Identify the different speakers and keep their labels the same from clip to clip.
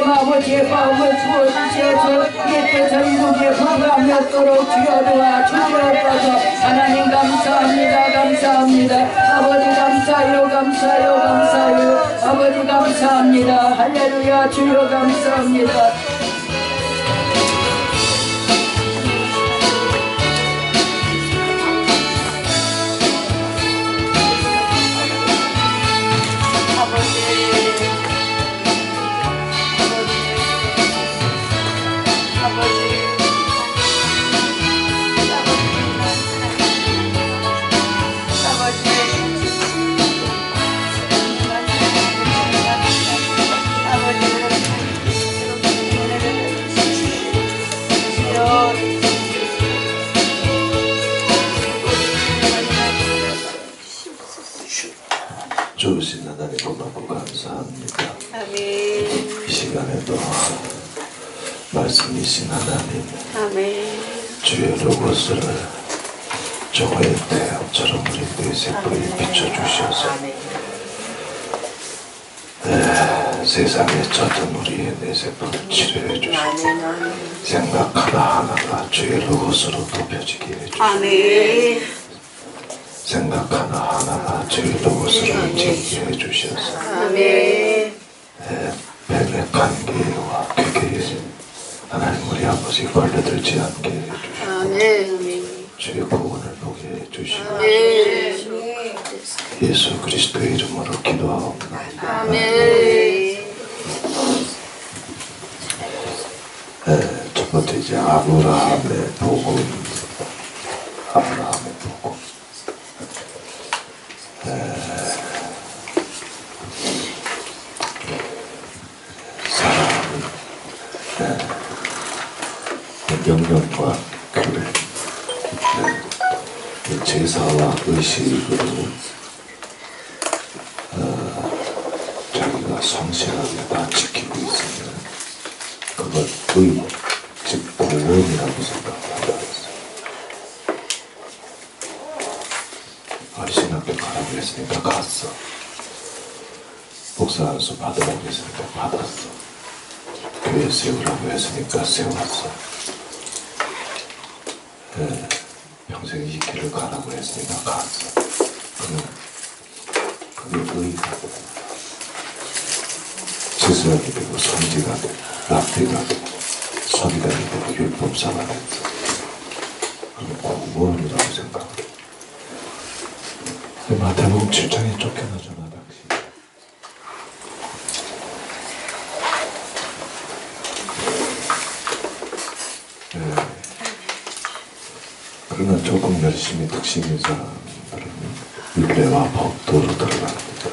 Speaker 1: 아버지의 마음을 부어주셔서 이때서 이루게 부감하도록 주여 도와주시옵소서. 하나님 감사합니다. 감사합니다. 아버지 감사요 감사요 감사요. 아버지 감사합니다. 할렐루야. 주여 감사합니다.
Speaker 2: 좋으신 하나님 고맙고 감사합니다.
Speaker 3: 아멘.
Speaker 2: 이 시간에도 말씀이신 하나님,
Speaker 3: 아멘.
Speaker 2: 주의 로고스를 조화의 태양처럼 우리 뇌세포에 비춰주셔서 세상에 젖은 우리의 뇌세포를 치료해 주시고 생각 하나하나가 주의 로고스로 덮여지게 해주시고
Speaker 3: 아멘.
Speaker 2: 생각 하나하나가 주의 로고스로 움직이게 해주셔서
Speaker 3: 아멘.
Speaker 2: 뱀의 관계와 괴계에 하나님 우리 아버지 걸려들지 않게 해주시고
Speaker 3: 아멘.
Speaker 2: 주의 구원을 보게 해주시고
Speaker 3: 아멘.
Speaker 2: 예수 그리스도의 이름으로 기도하옵나이다.
Speaker 3: 아멘.
Speaker 2: 첫 번째 이제 아브라함의 복음. 아브라함의 복음. 사람은 명령과 규례, 제사와 의식으로 자기가 성실하게 다 지키고 있으면 그걸 의, 즉 구원이라고 생각한다 했어요. 신학교 가라고 했으니까 갔어. 목사 안수 받으라고 했으니까 받았어. 교회 세우라고 했으니까 세웠어. 평생 이 길을 가라고 했으니까 갔어. 그게 의가 돼. 지수학이 되고 선지가 되고 랍비가 되고 서기관이 되고 율법사가 됐어. 그건 구원이라고 생각해. 마태복음 7장에 쫓겨나잖아 당시. 그러나 조금 열심히 득심인 사람들은 율례와 법도로 들어갑니다.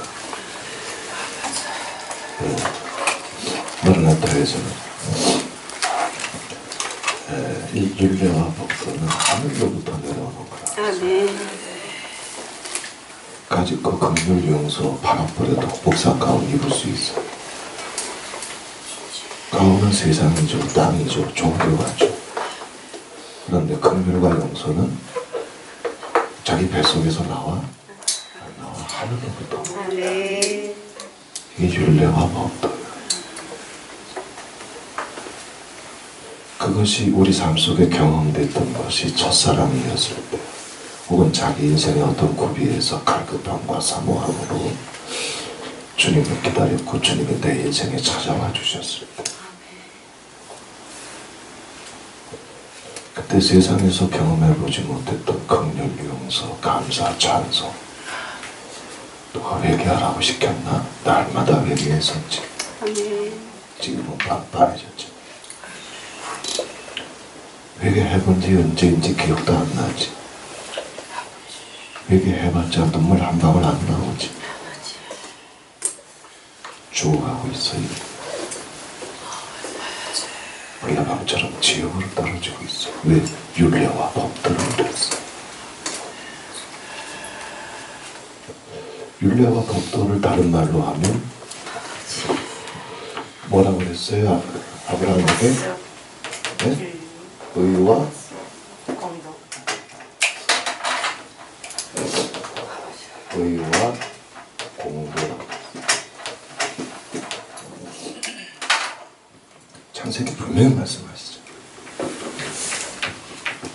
Speaker 2: 마르나타에서는 이 율례와 법도는 하늘로부터 내려오는 거라.
Speaker 3: 아멘.
Speaker 2: 가지고 긍휼 용서 바람버려도 복사 가운 입을 수 있어. 가운은 세상이죠, 땅이죠, 종교가죠. 그런데 긍휼과 용서는 자기 뱃속에서 나와 하늘로부터.
Speaker 3: 아멘.
Speaker 2: 이게 율례와 법도예요. 그것이 우리 삶 속에 경험됐던 것이 첫사랑이었을 때, 혹은 자기 인생의 어떤 고비에서 갈급함과 사모함으로 주님을 기다렸고 주님이 내 인생에 찾아와 주셨을 때, 그때 세상에서 경험해보지 못했던 긍휼, 용서, 감사, 찬송, 누가 회개하라고 시켰나? 날마다 회개했었지.
Speaker 3: 아멘.
Speaker 2: 지금은 빡빡해졌지. 회개해본 지 언제인지 기억도 안 나지. 회개해봤자 눈물 한 방울 안 나오지. 죽어가고 있어요. 불나방처럼 지옥으로 떨어지고 있어. 왜? 율례와 법도를 그랬어. 율례와 법도를 다른 말로 하면 뭐라고 그랬어요? 아브라함에게? 네? 의와 의와 공도. 창세기 분명히 말씀하시죠.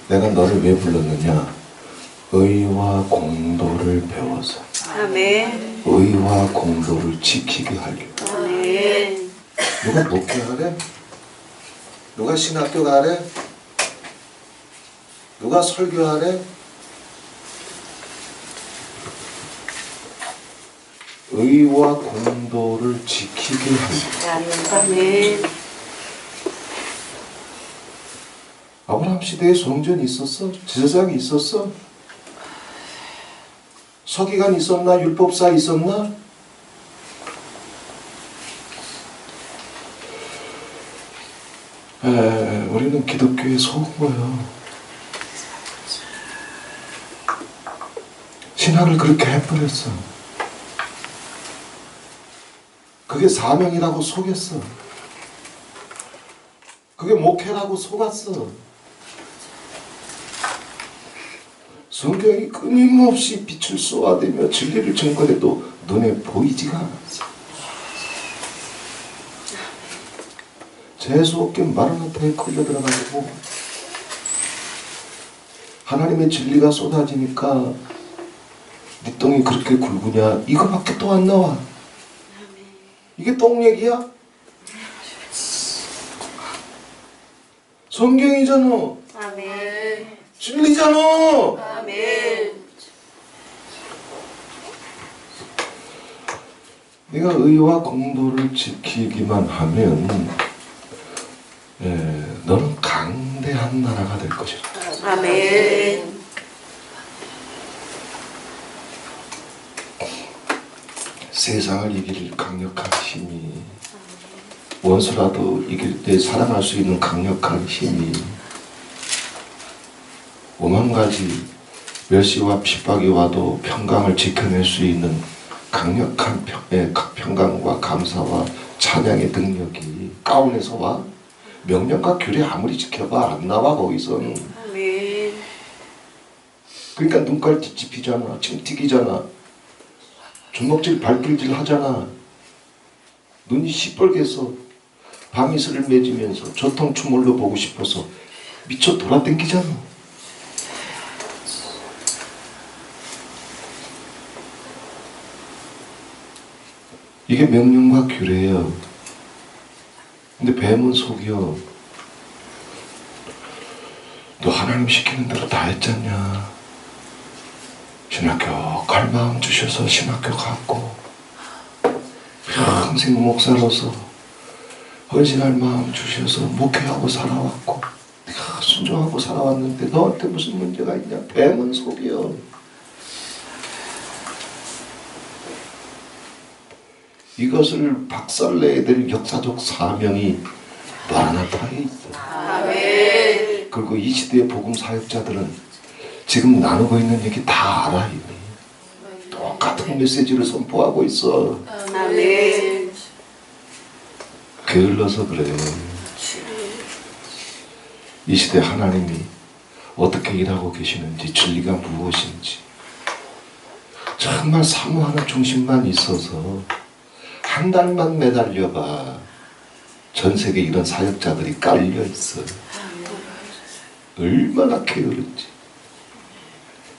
Speaker 2: 내가 너를 왜 불렀느냐? 의와 공도를 배워서
Speaker 3: 아멘.
Speaker 2: 의와 공도를 지키게 하려.
Speaker 3: 아멘.
Speaker 2: 누가 목회하래? 누가 신학교 가래? 누가 설교하래? 의와 공도를 지키게 하려.
Speaker 3: 아멘.
Speaker 2: 아브라함 시대에 성전이 있었어? 제사장이 있었어? 서기관 있었나? 율법사 있었나? 우리는 기독교에 속은 거예요. 신학을 그렇게 해버렸어. 그게 사명이라고 속였어. 그게 목회라고 속았어. 성경이 끊임없이 빛을 쏘아대며 진리를 증거해도 눈에 보이지가 않았어. 재수없게 마라나타에 끌려들어가지고 하나님의 진리가 쏟아지니까 네 똥이 그렇게 굵으냐? 이거밖에 또 안 나와. 이게 똥 얘기야? 성경이잖아.
Speaker 3: 아멘.
Speaker 2: 진리잖아.
Speaker 3: 아멘.
Speaker 2: 네가 의와 공도를 지키기만 하면 너는 강대한 나라가 될 것이다.
Speaker 3: 아멘.
Speaker 2: 세상을 이길 강력한 힘이, 원수라도 이길 때 살아날 수 있는 강력한 힘이, 오만 가지 멸시와 핍박이 와도 평강을 지켜낼 수 있는 강력한 평강과 감사와 찬양의 능력이 가운에서 와. 명령과 규례 아무리 지켜봐 안 나와 거기서는.
Speaker 3: 아멘.
Speaker 2: 그러니까 눈깔 뒤집히잖아. 침 튀기잖아. 주먹질 발길질 하잖아. 눈이 시뻘개서 밤이슬을 맺으면서 저통추몰로 보고 싶어서 미쳐 돌아댕기잖아. 이게 명령과 규례예요. 근데 뱀은 속여. 너 하나님 시키는 대로 다 했잖냐. 신학교 갈 마음 주셔서 신학교 갔고 평생 목사로서 헌신할 마음 주셔서 목회하고 살아왔고 내가 순종하고 살아왔는데 너한테 무슨 문제가 있냐. 뱀은 속여. 이것을 박살내야 될 역사적 사명이 마라나타에 있어.
Speaker 3: 아멘.
Speaker 2: 그리고 이 시대의 복음 사역자들은 지금 나누고 있는 얘기 다 알아. 이미 똑같은 메시지를 선포하고 있어.
Speaker 3: 아멘.
Speaker 2: 게을러서 그래. 이 시대 하나님이 어떻게 일하고 계시는지, 진리가 무엇인지 정말 사모하는 중심만 있어서 한 달만 매달려봐. 전 세계 이런 사역자들이 깔려있어. 얼마나 게으른지.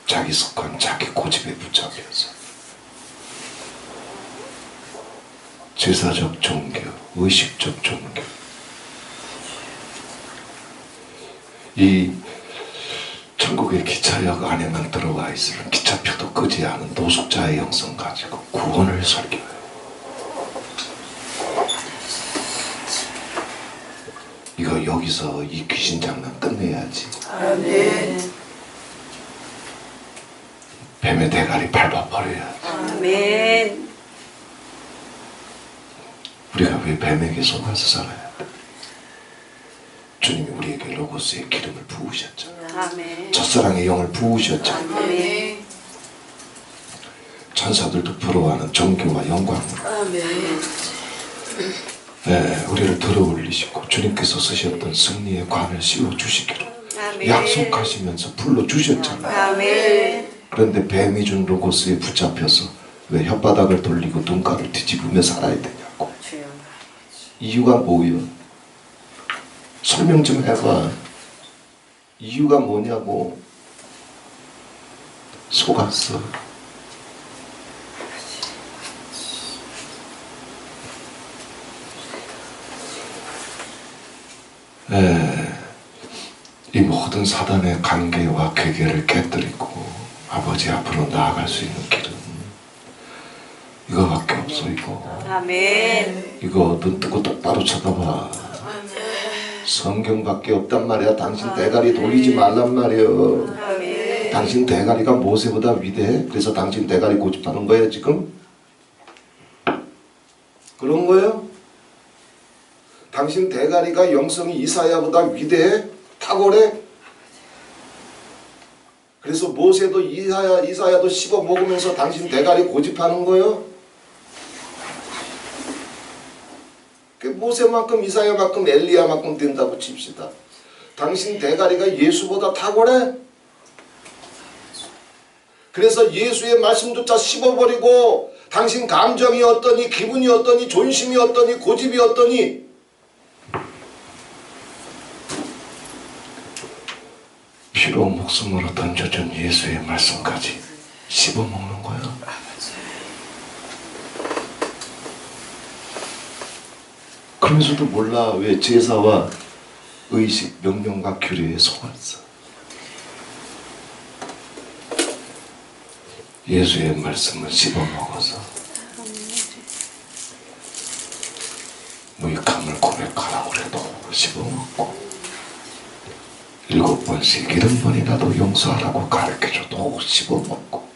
Speaker 2: 자기 습관, 자기 고집에 붙잡혀서 제사적 종교, 의식적 종교. 이 천국의 기차역 안에만 들어와 있으면 기차표도 끄지 않은 노숙자의 영성 가지고 구원을 설교해요. 이거 여기서 이 귀신 장난 끝내야지.
Speaker 3: 아멘.
Speaker 2: 뱀의 대가리 밟아버려야지.
Speaker 3: 아멘.
Speaker 2: 우리가 왜 뱀에게 속아서 살아야 돼? 주님이 우리에게 로고스의 기름을 부으셨잖아.
Speaker 3: 아멘.
Speaker 2: 첫사랑의 영을 부으셨잖아.
Speaker 3: 아멘.
Speaker 2: 천사들도 부러워하는 정교와 영광을.
Speaker 3: 아멘.
Speaker 2: 네, 우리를 들어올리시고 주님께서 쓰셨던 승리의 관을 씌워주시기로
Speaker 3: 아멘.
Speaker 2: 약속하시면서 불러주셨잖아.
Speaker 3: 아멘.
Speaker 2: 그런데 뱀이 준 로고스에 붙잡혀서 왜 혓바닥을 돌리고 눈가를 뒤집으며 살아야 되냐고. 이유가 뭐예요? 설명 좀 해봐. 이유가 뭐냐고. 속았어. 이 모든 사단의 관계와 괴계를 깨뜨리고 아버지 앞으로 나아갈 수 있는 길은 이거밖에 없어. 이거.
Speaker 3: 아멘.
Speaker 2: 이거 눈 뜨고 똑바로 쳐다봐. 성경밖에 없단 말이야. 당신 대가리 돌리지 말란 말이야.
Speaker 3: 아멘.
Speaker 2: 당신 대가리가 모세보다 위대해? 그래서 당신 대가리 고집하는 거예요 지금? 그런 거예요? 당신 대가리가 영성이 이사야보다 위대해? 탁월해? 그래서 모세도 이사야도 씹어 먹으면서 당신 대가리 고집하는 거예요? 모세만큼 이사야만큼 엘리야만큼 된다고 칩시다. 당신 대가리가 예수보다 탁월해? 그래서 예수의 말씀조차 씹어버리고 당신 감정이 어떠니, 기분이 어떠니, 존심이 어떠니, 고집이 어떠니, 피로 목숨으로 던져준 예수의 말씀까지 씹어먹는 거야. 그러면서도 몰라 왜 제사와 의식, 명령과 규례에 속았어. 예수의 말씀을 씹어먹어서 무익함을 고백하라고 그래도 씹어먹고 7번씩 70번이라도 용서하라고 가르쳐줘도 씹어먹고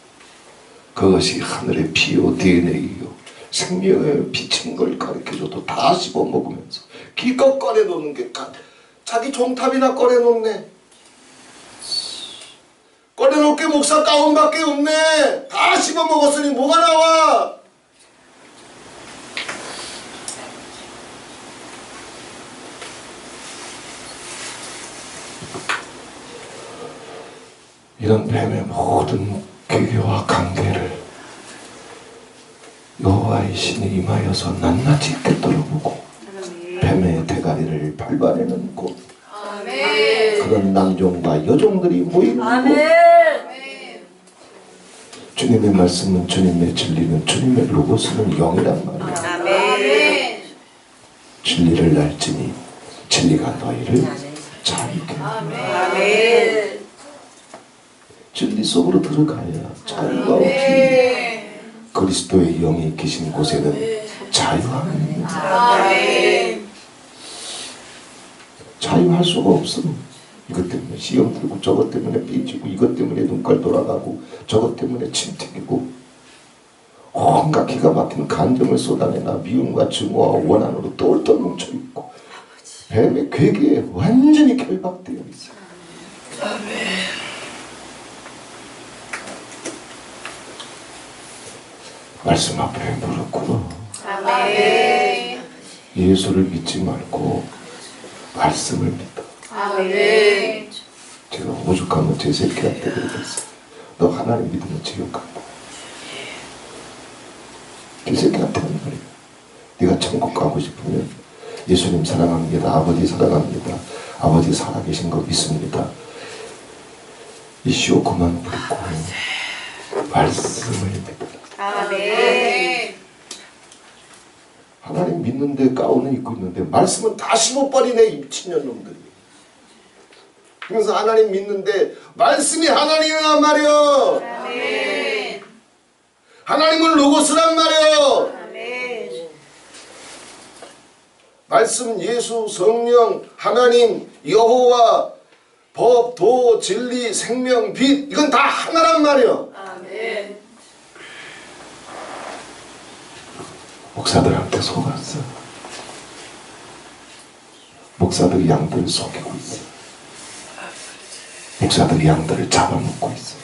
Speaker 2: 그것이 하늘의 피요 DNA요 생명의 빛인 걸 가르쳐줘도 다 씹어먹으면서 기껏 꺼내놓는 게 자기 종탑이나 꺼내놓네. 꺼내놓을 게 목사 가운밖에 없네. 다 씹어먹었으니 뭐가 나와. 이런 뱀의 모든 괴계와 관계를 여호와의 신이 임하여서 낱낱이 꿰뚫어보고 뱀의 대가리를 밟아내는 곳.
Speaker 3: 아멘.
Speaker 2: 그런 남종과 여종들이 모이는 곳.
Speaker 3: 아멘.
Speaker 2: 주님의 말씀은 주님의 진리는 주님의 로고스는 영이란 말이야.
Speaker 3: 아멘.
Speaker 2: 진리를 알지니 진리가 너희를 자유케 하리라.
Speaker 3: 아멘.
Speaker 2: 진리 속으로 들어가야 자유가 없지. 그리스도의 영이 계신 곳에는 자유함이 있는다.
Speaker 3: 아멘.
Speaker 2: 자유할 수가 없어. 이것 때문에 시험 들고 저것 때문에 삐지고 이것 때문에 눈깔 돌아가고 저것 때문에 침 튀기고 온갖 기가 막힌 감정을 쏟아내나 미움과 증오와 원한으로 똘똘 뭉쳐있고 뱀의 괴계에 완전히 결박되어 있어. 말씀 앞에 무릎 꿇어.
Speaker 3: 아멘.
Speaker 2: 예수를 믿지 말고 말씀을 믿어.
Speaker 3: 아멘.
Speaker 2: 제가 오죽하면 제 새끼한테 그랬어요. 너 하나님 믿으면 지옥 간다. 제 새끼한테 하는 말이야. 네가 천국 가고 싶으면 예수님 사랑합니다. 아버지 사랑합니다. 아버지 살아계신 거 믿습니다. 이 쇼 그만 부리고 말씀을 믿어라.
Speaker 3: 아멘.
Speaker 2: 하나님 믿는데 가운은 입고 있는데 말씀은 다 씹어버리네 이 미친년놈들이. 그래서 하나님 믿는데 말씀이 하나님이란 말이요.
Speaker 3: 아멘.
Speaker 2: 하나님은 로고스란 말이요.
Speaker 3: 아멘.
Speaker 2: 말씀, 예수, 성령, 하나님, 여호와, 법, 도, 진리, 생명, 빛 이건 다 하나란 말이요.
Speaker 3: 아멘.
Speaker 2: 목사들한테 속았어. 목사들이 양들을 속이고 있어. 목사들이 양들을 잡아먹고 있어.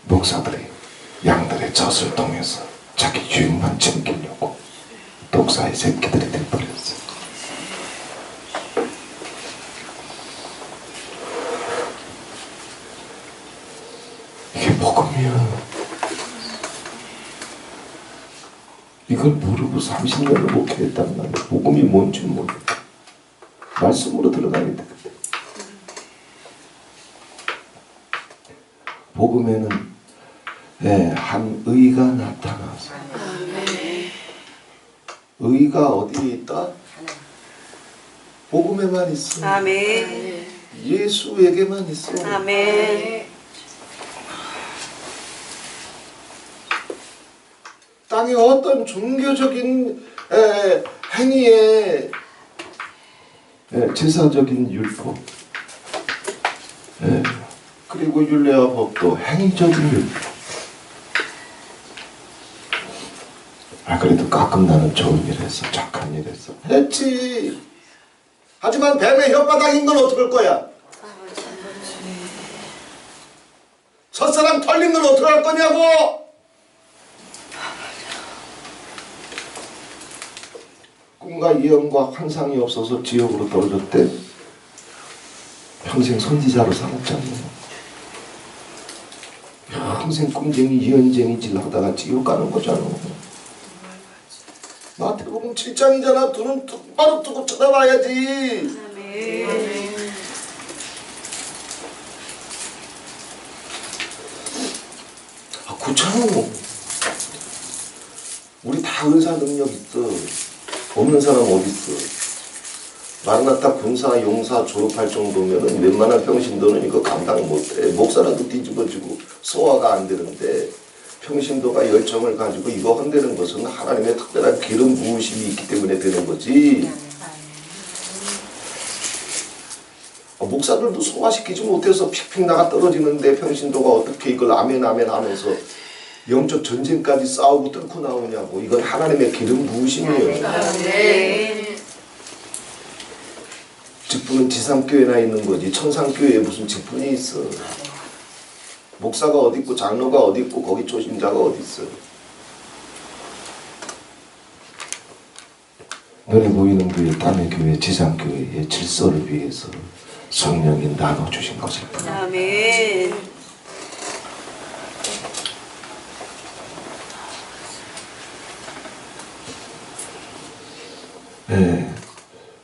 Speaker 2: 목사들이 양들의 젖을 통해서 자기 유익만 챙기려고 독사의 새끼들이 돼버렸어. 이게 복음이야. 이걸 모르고 30년을 목회했단 말이야. 복음이 뭔지 모르고 말씀으로 들어가야 돼. 복음에는 한 의가 나타나서 의가 어디에 있다? 복음에만 있어.
Speaker 3: 아멘.
Speaker 2: 예수에게만 있어.
Speaker 3: 아멘.
Speaker 2: 땅에 어떤 종교적인 행위에 제사적인 율법 그리고 율례와 법도 행위적인 율법. 그래도 가끔 나는 좋은 일 했어. 착한 일 했어. 했지. 하지만 뱀의 혓바닥인 건 어떡할 거야? 첫사랑 털린 건 어떡할 거냐고? 꿈과 예언과 환상이 없어서 지옥으로 떨어졌대. 평생 선지자로 살았잖아. 평생 꿈쟁이 예언쟁이 질 하다가 지옥 가는 거잖아. 마태복음 7장이잖아. 두 눈 똑바로 뜨고 쳐다봐야지.
Speaker 3: 아멘.
Speaker 2: 그렇잖아. 우리 다 의사 능력 있어. 없는 사람 어디 있어? 마라나타 군사 용사 졸업할 정도면은 웬만한 평신도는 이거 감당 못해. 목사라도 뒤집어지고 소화가 안 되는데 평신도가 열정을 가지고 이거 한다는 것은 하나님의 특별한 기름 부으심이 있기 때문에 되는 거지. 목사들도 소화시키지 못해서 픽픽 나가 떨어지는데 평신도가 어떻게 이걸 아멘 아멘 하면서 영적 전쟁까지 싸우고 뚫고 나오냐고. 이건 하나님의 기름 부으심이에요.
Speaker 3: 아멘.
Speaker 2: 직분은 지상교회나 있는 거지 천상교회에 무슨 직분이 있어. 목사가 어디 있고 장로가 어디 있고 거기 초신자가 어디 있어. 눈에 보이는 교회, 땀의 교회, 지상교회의 질서를 위해서 성령이 나눠주신 것일 뿐이야.
Speaker 3: 아멘.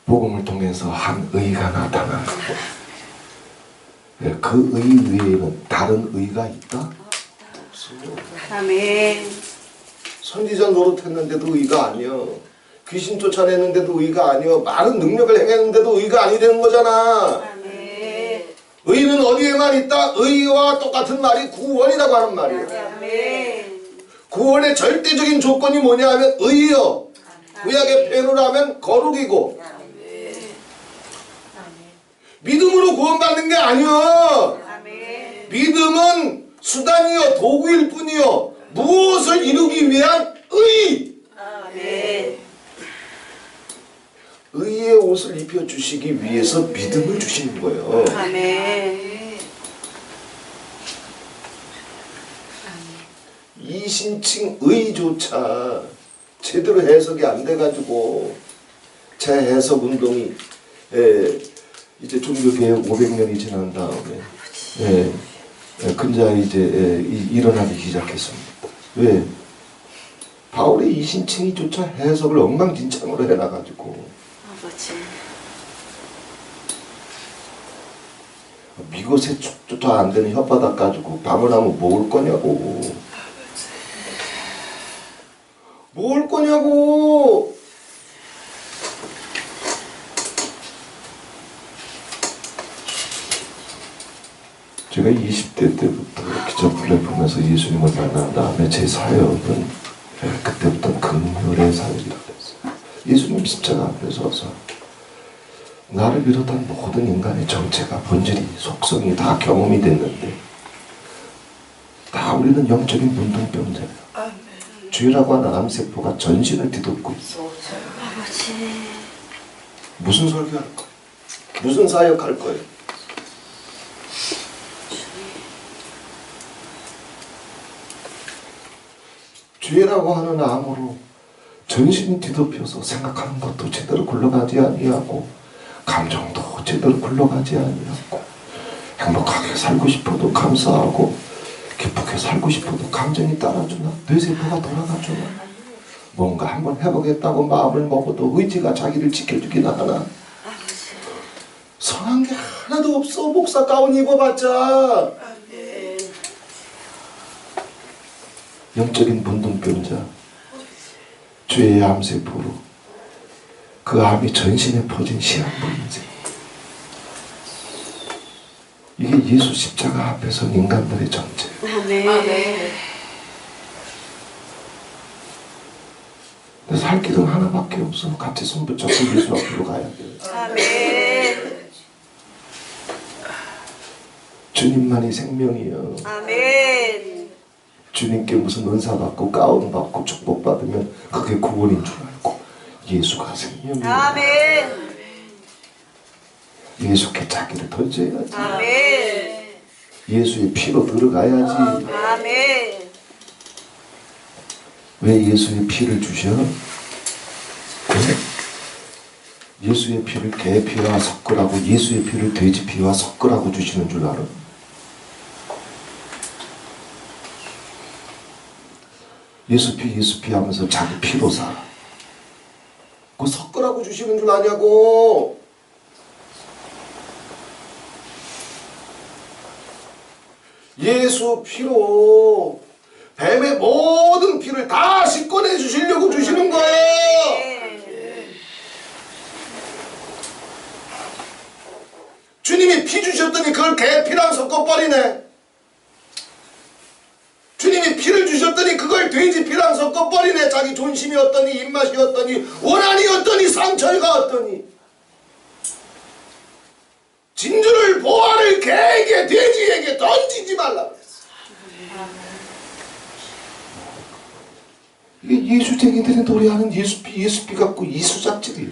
Speaker 2: 복음을 통해서 한 의가 나타나. 그 의 위에는 다른 의가 있다? 없어.
Speaker 3: 아멘.
Speaker 2: 선지자 노릇했는데도 의가 아니야. 귀신 쫓아내는데도 의가 아니야. 많은 능력을 행했는데도 의가 아니 되는 거잖아.
Speaker 3: 아멘.
Speaker 2: 의는 어디에만 있다? 의와 똑같은 말이 구원이라고 하는 말이야.
Speaker 3: 아멘.
Speaker 2: 구원의 절대적인 조건이 뭐냐 하면 의요. 구약의 표현으로 하면 거룩이고 믿음으로 구원받는 게 아니요.
Speaker 3: 아멘.
Speaker 2: 믿음은 수단이요 도구일 뿐이요 무엇을 이루기 위한 의.
Speaker 3: 아멘.
Speaker 2: 의의 옷을 입혀주시기 위해서 믿음을 주시는 거예요.
Speaker 3: 아멘.
Speaker 2: 이신칭 의조차 제대로 해석이 안 돼가지고 재해석 운동이 이제 종교개혁 500년이 지난 다음에 근자에 이제 일어나기 시작했습니다. 왜? 바울의 이신칭의조차 해석을 엉망진창으로 해놔가지고
Speaker 3: 아버지.
Speaker 2: 미것에 쫓아 안 되는 혓바닥 가지고 밤을 하면 먹을 거냐고. 뭘 거냐고. 제가 20대 때부터 기자 플랫폼에서 예수님을 만난 다음에 제 사역은 그때부터 긍휼의 사역이라고 했어요. 예수님 십자가 앞에 서서 나를 비롯한 모든 인간의 정체가 본질이 속성이 다 경험이 됐는데 다 우리는 영적인 문둥병자예요. 죄라고 하는 암세포가 전신을 뒤덮고 있어.
Speaker 3: 아버지.
Speaker 2: 무슨 설교할 거예요? 무슨 사역할 거예요? 죄라고 하는 암으로 전신이 뒤덮여서 생각하는 것도 제대로 굴러가지 아니하고 감정도 제대로 굴러가지 아니하고 행복하게 살고 싶어도 감사하고 기쁘게 살고 싶어도 감정이 따라주나? 뇌세포가 돌아가주나? 뭔가 한번 해보겠다고 마음을 먹어도 의지가 자기를 지켜주긴 하나
Speaker 3: 아버지.
Speaker 2: 선한 게 하나도 없어. 목사 가운 입어봤자.
Speaker 3: 아멘.
Speaker 2: 영적인 문둥병자, 죄의 암세포로 그 암이 전신에 퍼진 시한부 인생. 이게 예수 십자가 앞에 선 인간들의 정체.
Speaker 3: 아멘.
Speaker 2: 그래서 할 길은 하나밖에 없어. 같이 손 붙잡고 예수 앞으로 가야 돼.
Speaker 3: 아멘.
Speaker 2: 주님만이 생명이요.
Speaker 3: 아멘.
Speaker 2: 주님께 무슨 은사 받고 가운 받고 축복 받으면 그게 구원인 줄 알고 예수가 생명이요.
Speaker 3: 아멘.
Speaker 2: 예수께 자기를 던져야지.
Speaker 3: 아멘.
Speaker 2: 예수의 피로 들어가야지.
Speaker 3: 아멘.
Speaker 2: 왜 예수의 피를 주셔? 예수의 피를 개 피와 섞으라고, 예수의 피를 돼지 피와 섞으라고 주시는 줄 알아? 예수 피 하면서 자기 피로 살아. 그거 섞으라고 주시는 줄 아냐고. 예수 피로 뱀의 모든 피를 다 씻어내 주시려고 주시는 거예요. 주님이 피 주셨더니 그걸 개피랑 섞어버리네. 주님이 피를 주셨더니 그걸 돼지 피랑 섞어버리네. 자기 존심이 어떠니, 입맛이 어떠니, 원한이 어떠니, 상처가 어떠니. 진주를, 보화를 개에게, 돼지에게 던지지 말라 그랬어. 이게 예수쟁이들이 노래하는 예수피 갖고 이수작질이에요.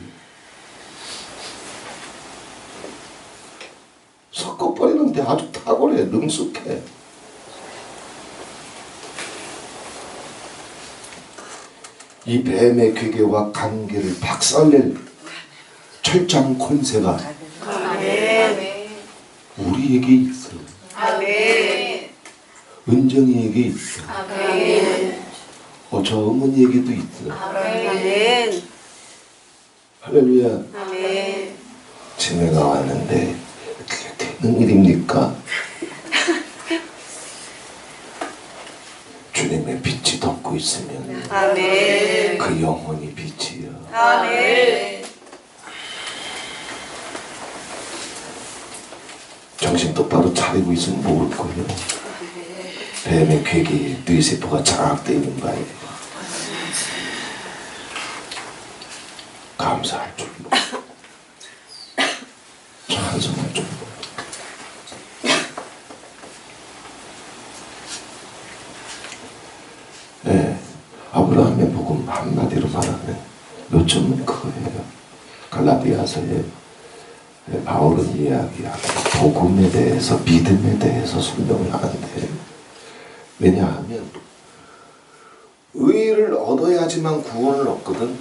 Speaker 2: 섞어버리는데 아주 탁월해, 능숙해. 이 뱀의 괴계와 관계를 박살낼 철장 권세가
Speaker 3: 아멘.
Speaker 2: 우리에게 있어.
Speaker 3: 아멘.
Speaker 2: 은정이에게 있어.
Speaker 3: 아멘.
Speaker 2: 저 어머니에게도 있어.
Speaker 3: 아멘.
Speaker 2: 할렐루야.
Speaker 3: 아멘.
Speaker 2: 치매가 왔는데 그게 되는 일입니까? 주님의 빛이 덮고 있으면
Speaker 3: 아멘.
Speaker 2: 그 영혼이 빛이요.
Speaker 3: 아멘.
Speaker 2: 정신 똑바로 차리고 있으면 모를 거예요. 뱀의 괴기에 뇌세포가 장악되어 있는 바에 감사할 줄로, 찬송할 줄로. 네, 아브라함의 복음 한마디로 말하면 요점은 그거예요. 갈라디아서에 바울은 이야기하고 복음에 대해서, 믿음에 대해서 설명을 하는데, 왜냐하면 의를 얻어야지만 구원을 얻거든.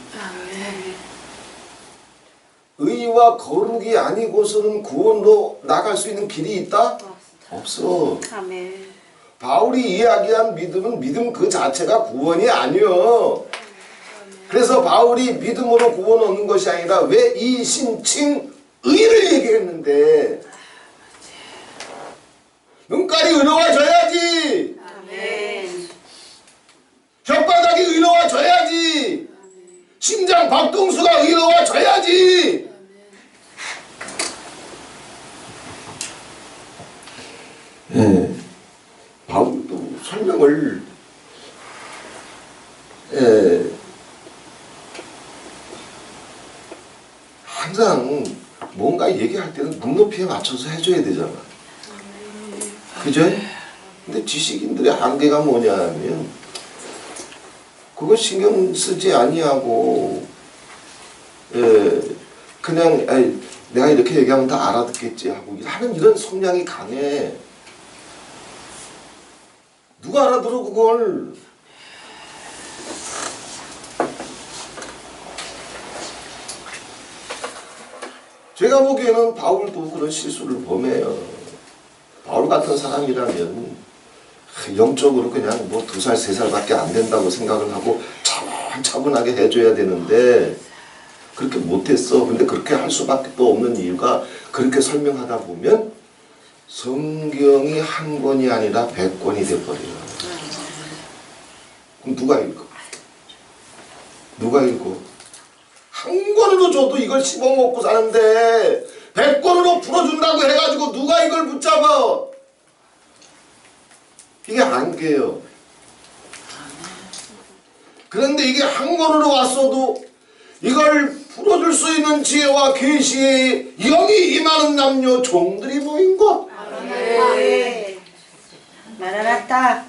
Speaker 2: 의와 거룩이 아니고서는 구원으로 나갈 수 있는 길이 있다? 없어.
Speaker 3: 아멘.
Speaker 2: 바울이 이야기한 믿음은 믿음 그 자체가 구원이 아니요. 그래서 바울이 믿음으로 구원 얻는 것이 아니라 왜 이 신칭 의를 얘기했는데, 눈깔이 의로워져야지.
Speaker 3: 아멘.
Speaker 2: 혓바닥이 의로워져야지. 심장 박동수가 의로워져야지. 예, 바울도 설명을 항상 뭔가 얘기할 때는 눈높이에 맞춰서 해줘야 되잖아. 그죠? 근데 지식인들의 한계가 뭐냐면 그거 신경 쓰지 아니하고 그냥 내가 이렇게 얘기하면 다 알아듣겠지 하고 하는 이런 성향이 강해. 누가 알아들어 그걸. 제가 보기에는 바울도 그런 실수를 범해요. 바울 같은 사람이라면 영적으로 그냥 뭐 2살, 3살밖에 안 된다고 생각을 하고 차분하게 해줘야 되는데 그렇게 못했어. 근데 그렇게 할 수밖에 또 없는 이유가 그렇게 설명하다 보면 성경이 한 권이 아니라 100권이 돼버려요. 그럼 누가 읽어? 누가 읽어? 한 권으로 줘도 이걸 씹어먹고 사는데 100권으로 풀어준다고 해가지고 누가 이걸 붙잡아? 이게 한계예요. 그런데 이게 한 권으로 왔어도 이걸 풀어줄 수 있는 지혜와 계시의 영이 임하는 남녀 종들이 모인 것.
Speaker 3: 아멘. 마라나타.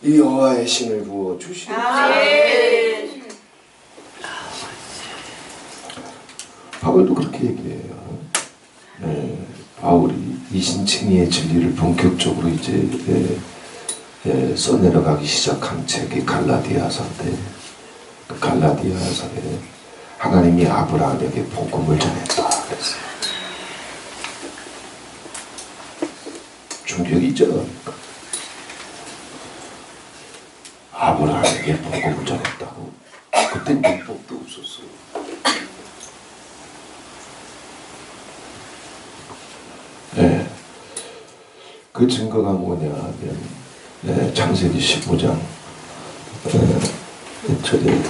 Speaker 2: 이 여호와의 신을 부어 주시옵소서.
Speaker 3: 아멘.
Speaker 2: 바울도 그렇게 얘기해요. 바울이 이신칭의의 진리를 본격적으로 이제 써내려가기 시작한 책이 갈라디아서인데 그 갈라디아서에 하나님이 아브라함에게 복음을 전했다 그랬어요. 충격이죠. 아브라함에게 복음을 전했다고. 그땐 율법도 없었어요. 네. 그 증거가 뭐냐 하면 창세기 15장 절에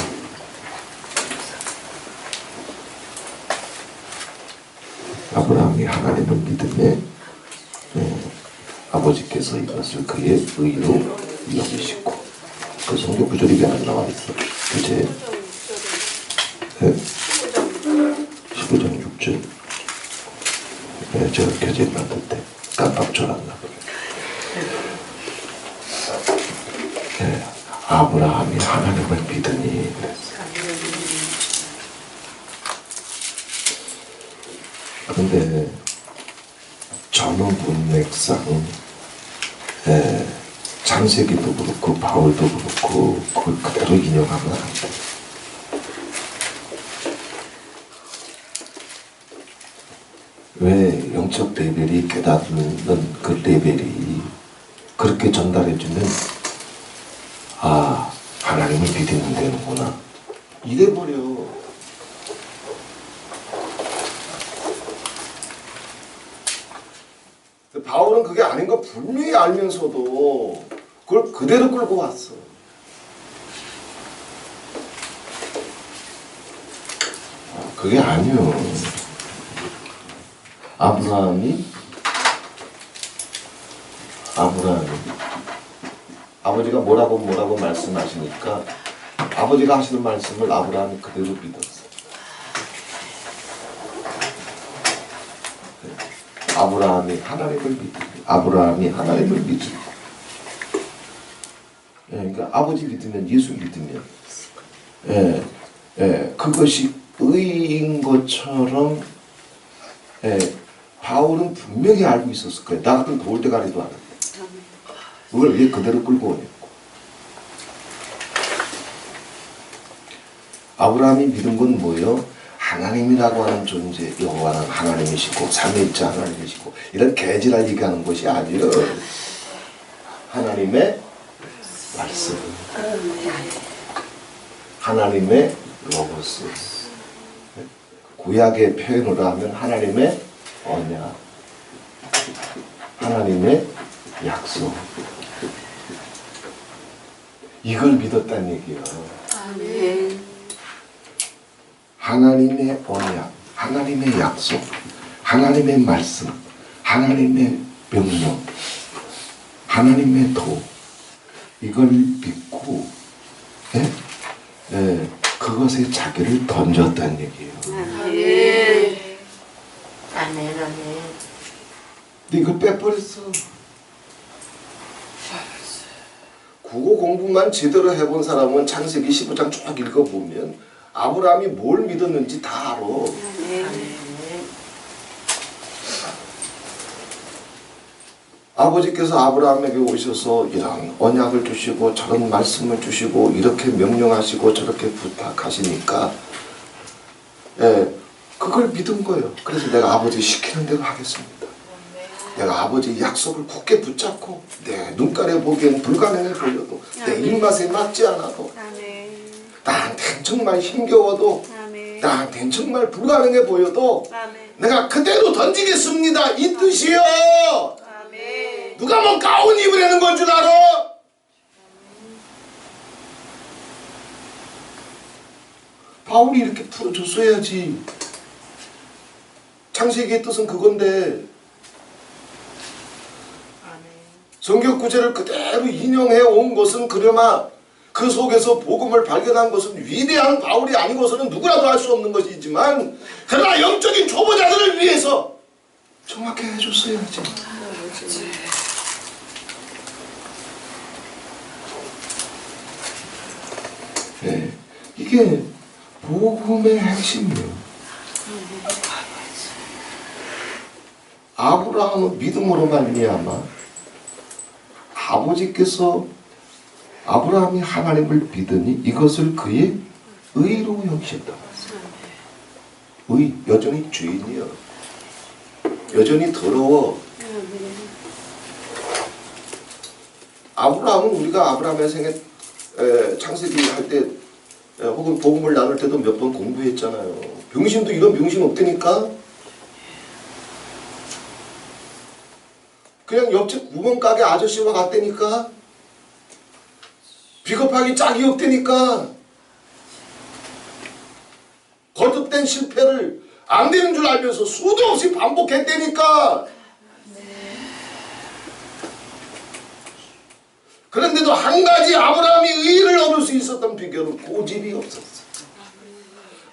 Speaker 2: 아브라함이 하나님을 믿음에 아버지께서 이것을 그의 의로 여기시고 그 성경 구절이 왜 안 나와 있어? 그제 15장 6절 제가 교재 만들 때 깜빡 졸았나 보네. 아브라함이 하나님을 믿으니 그랬어요. 그런데 전후 문맥상 창세기도 그렇고 바울도 그렇고 그걸 그대로 인용하면 안 돼. 왜 영적 레벨이 깨닫는 그 레벨이 그렇게 전달해주면 아 하나님을 믿으면 되는구나 이래버려. 바울은 그게 아닌 거 분명히 알면서도 그걸 그대로 끌고 왔어. 그게 아니요. 아브라함이 아버지가 뭐라고 말씀하시니까 아버지가 하시는 말씀을 아브라함이 그대로 믿었어. 아브라함이 하나님을 믿으니 그러니까 아버지 믿으면 예수 믿으면 그것이 의인 것처럼 바울은 분명히 알고 있었을 거예요. 나 같은 돌대가리도 알았대. 그걸 왜 그대로 끌고 오냐고. 아브라함이 믿은 건 뭐예요? 하나님이라고 하는 존재, 여호와는 하나님이시고 삼위일체 하나님이시고 이런 개지랄 얘기하는 것이 아니에요. 하나님의 말씀, 하나님의 로고스, 구약의 표현으로 하면 하나님의 언약, 하나님의 약속, 이걸 믿었다는 얘기예요.
Speaker 3: 아멘.
Speaker 2: 하나님의 언약, 하나님의 약속, 하나님의 말씀, 하나님의 명령, 하나님의 도, 이걸 믿고 그것에 자기를 던졌다는 얘기예요.
Speaker 3: 아멘. 아멘. 아멘.
Speaker 2: 근데 이걸 빼버렸어. 국어 공부만 제대로 해본 사람은 창세기 15장 쭉 읽어보면 아브라함이 뭘 믿었는지 다 알아. 아버지께서 아브라함에게 오셔서 이런 언약을 주시고 저런 말씀을 주시고 이렇게 명령하시고 저렇게 부탁하시니까 그걸 믿은 거예요. 그래서 내가 아버지 시키는 대로 하겠습니다. 내가 아버지의 약속을 굳게 붙잡고 내 눈가에 보기엔 불가능해 보여도 내 입맛에 맞지 않아도
Speaker 3: 아멘.
Speaker 2: 나한텐 정말 힘겨워도
Speaker 3: 아멘.
Speaker 2: 나한텐 정말 불가능해 보여도
Speaker 3: 아멘.
Speaker 2: 내가 그대로 던지겠습니다. 이 뜻이요.
Speaker 3: 아멘.
Speaker 2: 누가 뭐 가운 입으라는 건 줄 알아? 바울이 이렇게 풀어줬어야지. 창세기의 뜻은 그건데 성경 구절을 그대로 인용해 온 것은 그나마 그 속에서 복음을 발견한 것은 위대한 바울이 아니고서는 누구라도 할 수 없는 것이지만 그러나 영적인 초보자들을 위해서 정확히 해줬어야지. 네, 이게 복음의 핵심이에요. 아브라함은 믿음으로 말미암아 아버지께서 아브라함이 하나님을 믿으니 이것을 그의 의로 여기셨다. 의, 여전히 주인이요. 여전히 더러워. 아브라함은 우리가 아브라함의 생애 창세기 할 때 혹은 복음을 나눌 때도 몇 번 공부했잖아요. 병신도 이런 병신 없다니까. 그냥 옆집 구멍가게 아저씨와 같다니까. 비겁하기 짝이 없다니까. 거듭된 실패를 안 되는 줄 알면서 수도 없이 반복했다니까. 그런데도 한 가지 아브라함이 의의를 얻을 수 있었던 비결은 고집이 없었어.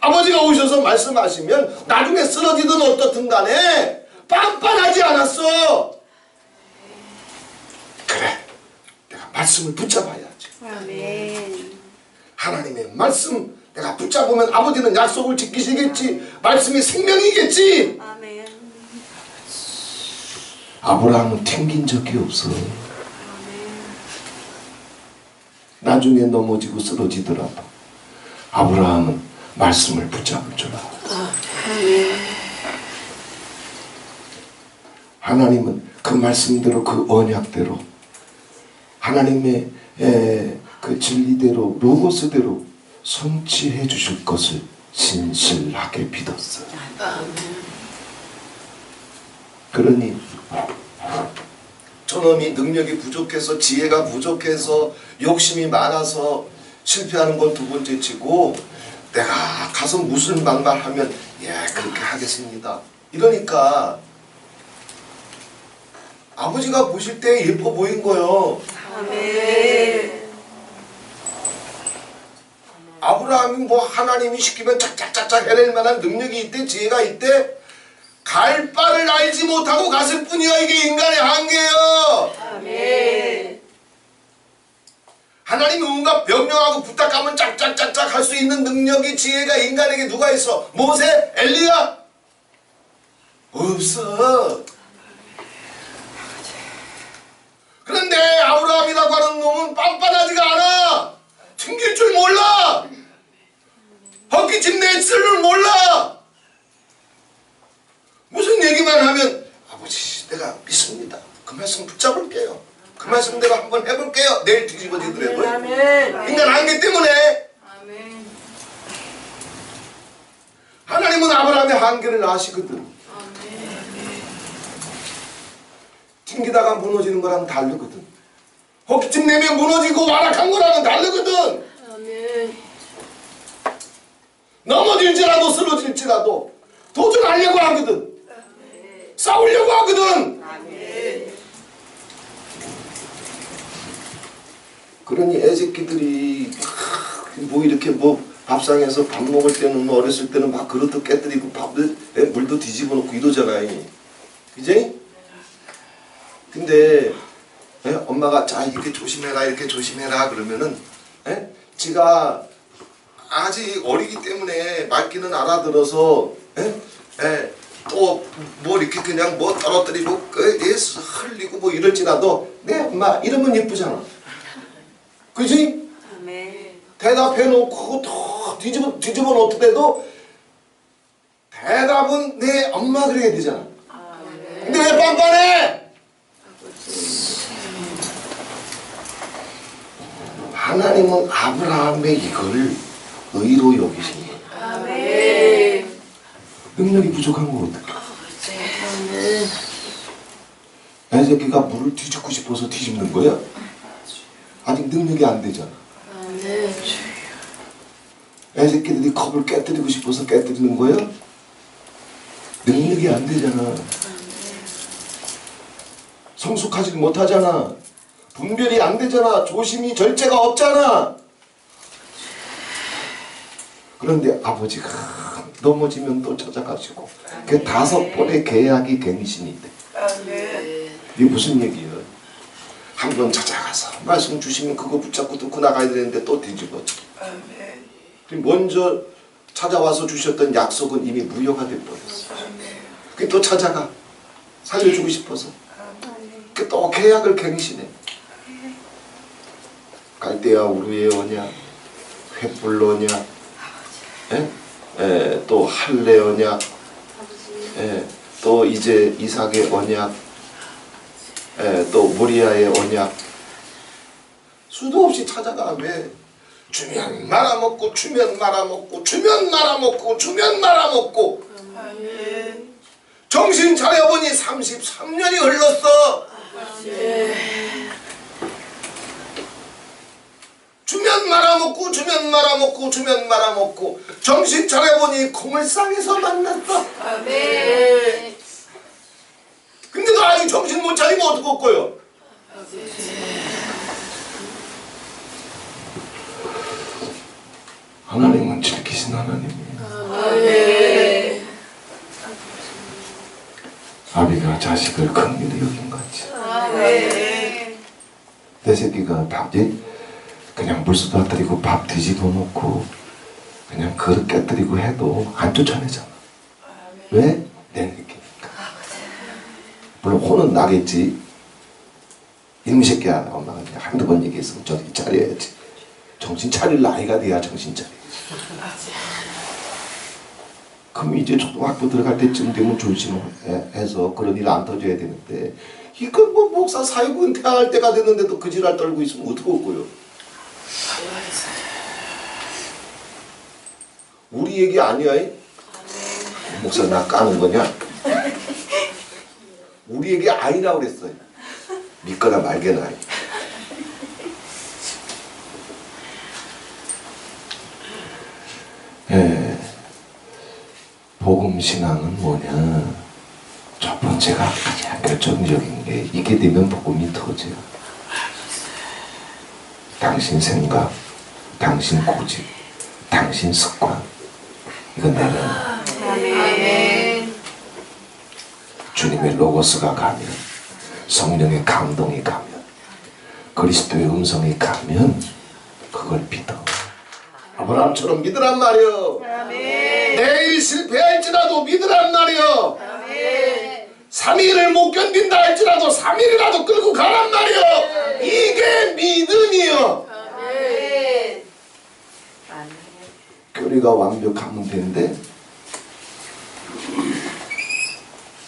Speaker 2: 아버지가 오셔서 말씀하시면 나중에 쓰러지든 어떻든 간에 빤빤하지 않았어. 그래, 내가 말씀을 붙잡아야지.
Speaker 3: 아멘.
Speaker 2: 하나님의 말씀 내가 붙잡으면 아버지는 약속을 지키시겠지. 말씀이 생명이겠지.
Speaker 3: 아멘.
Speaker 2: 아브라함은 튕긴 적이 없어. 나중에 넘어지고 쓰러지더라도 아브라함은 말씀을 붙잡을 줄 알았어. 하나님은 그 말씀대로 그 언약대로 하나님의 그 진리대로 로고스대로 성취해 주실 것을 신실하게 믿었어요. 그러니 저놈이 능력이 부족해서 지혜가 부족해서 욕심이 많아서 실패하는 건 두 번째 치고 내가 가서 무슨 막말하면 예 그렇게 하겠습니다. 이러니까 아버지가 보실 때 예뻐 보인 거요.
Speaker 3: 아멘.
Speaker 2: 아브라함이 뭐 하나님이 시키면 짝짝짝짝 해낼 만한 능력이 있대, 지혜가 있대. 갈 바를 알지 못하고 갔을 뿐이야. 이게 인간의 한계예요.
Speaker 3: 아멘.
Speaker 2: 하나님이 뭔가 명령하고 부탁하면 짝짝짝짝 할 수 있는 능력이 지혜가 인간에게 누가 있어? 모세? 엘리야? 없어. 그런데 아브라함이라고 하는 놈은 빤빤하지가 않아. 튕길 줄 몰라. 헛기침 낼 줄을 몰라. 무슨 얘기만 하면 아버지 내가 믿습니다. 그 말씀 붙잡을게요. 그 말씀 내가 한번 해볼게요. 내일 뒤집어지더라고요. 인간 한계 때문에.
Speaker 3: 아멘.
Speaker 2: 하나님은 아브라함의 한계를 아시거든. 튕기다가 무너지는 거랑 다르거든. 헛기침 내면 무너지고 완악한 거랑은 다르거든.
Speaker 3: 아멘.
Speaker 2: 넘어질지라도 쓰러질지라도 도전하려고 하거든. 싸우려고 하거든.
Speaker 3: 아멘.
Speaker 2: 그러니 애새끼들이 뭐 이렇게 뭐 밥상에서 밥 먹을 때는 어렸을 때는 막 그릇도 깨뜨리고 밥도 물도 뒤집어 놓고 이러잖아요. 그지? 근데 엄마가 자 이렇게 조심해라 이렇게 조심해라 그러면은 지가 아직 어리기 때문에 말귀는 알아들어서 또 뭐 이렇게 그냥 뭐 떨어뜨리고 흘리고 뭐 이럴지라도 네 엄마 이러면 예쁘잖아. 그지?
Speaker 3: 아멘.
Speaker 2: 대답해 놓고 더 뒤집어 놓더라도 대답은 네 엄마 그래야 되잖아. 근데 왜 빤빤해? 하나님은 아브라함의 이거를 의로 여기신 거예요.
Speaker 3: 아멘.
Speaker 2: 능력이 부족한 거 어떡해?
Speaker 3: 아멘.
Speaker 2: 에zeki가 물을 뒤집고 싶어서 뒤집는 거야? 아직 능력이 안 되잖아.
Speaker 3: 아멘.
Speaker 2: 에zeki들이 컵을 깨뜨리고 싶어서 깨뜨리는 거야? 능력이 안 되잖아. 성숙하지 못하잖아. 분별이 안 되잖아. 조심이 절제가 없잖아. 그런데 아버지가 넘어지면 또 찾아가시고 그 5번의 계약이 갱신이 돼. 이게 무슨 얘기야? 한 번 찾아가서 말씀 주시면 그거 붙잡고 듣고 나가야 되는데 또 뒤집어져. 먼저 찾아와서 주셨던 약속은 이미 무효가 돼버렸어. 그 또 찾아가 살려주고 싶어서 그 또 계약을 갱신해. 갈대아 우르의 언약, 횃불 언약, 또 할례 언약, 또 이제 이삭의 언약, 또 모리아의 언약. 수도 없이 찾아가. 왜? 주면 말아먹고 주면 말아먹고 주면 말아먹고 주면 말아먹고. 정신 차려보니 33년이 흘렀어. 주면 말아먹고 주면 말아먹고 주면 말아먹고 정신 차려보니 고물상에서 만났다.
Speaker 3: 아멘.
Speaker 2: 근데 너 아직 정신 못 차리면 어떡할 거요? 하나님은 즐기신 하나님이에요.
Speaker 3: 아멘.
Speaker 2: 아비가 자식을 긍휼히 여긴 같이.
Speaker 3: 아멘.
Speaker 2: 내 새끼가 밥이 그냥 물수 떨어뜨리고 밥 뒤집어 놓고 그냥 그릇 깨뜨리고 해도 안 쫓아내잖아. 왜? 내 느끼니까. 물론 혼은 나겠지. 이놈의 새끼야. 엄마가 한두 번 얘기했으면 정신 차려야지. 정신 차릴 나이가 돼야 정신 차려. 그럼 이제 초등학교 들어갈 때쯤 되면 조심해서 그런 일 안 터져야 되는데 이거 뭐 목사 사회부 은퇴할 때가 됐는데도 그 지랄 떨고 있으면 어떡할 거요? 우리 얘기 아니야? 목사 나 까는 거냐? 우리 얘기 아니라고 그랬어요. 믿거나 말거나. 복음 신앙은 뭐냐? 첫 번째가 가장 결정적인 게 이게 되면 복음이 터져요. 당신 생각, 당신 고집, 당신 습관 이건 내가
Speaker 3: 아멘.
Speaker 2: 주님의 로고스가 가면 성령의 감동이 가면 그리스도의 음성이 가면 그걸 믿어. 아브라함처럼 믿으란 말이요.
Speaker 3: 아멘.
Speaker 2: 내일 실패할지라도 믿으란 말이요.
Speaker 3: 아멘.
Speaker 2: 3일을 못 견딘다 할지라도 3일이라도 끌고 가란 말이요. 이게 믿음이요.
Speaker 3: 아멘.
Speaker 2: 교리가 완벽하면 되는데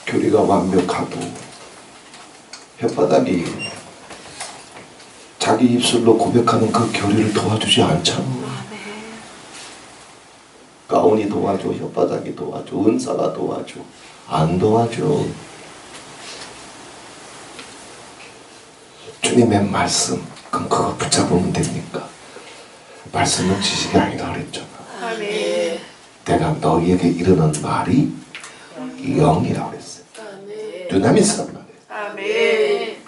Speaker 2: 교리가 완벽하도 혓바닥이 자기 입술로 고백하는 그 교리를 도와주지 않잖아. 가온이 도와줘, 혓바닥이 도와줘, 은사가 도와줘. 안 도와줘. 주님의 말씀, 그럼 그거 붙잡으면 됩니까? 말씀은 지식이 아니다 그랬잖아.
Speaker 3: 아멘.
Speaker 2: 내가 너희에게 이르는 말이 영이라고 그랬어.
Speaker 3: 아멘.
Speaker 2: 두나미스란 말이야.
Speaker 3: 아멘.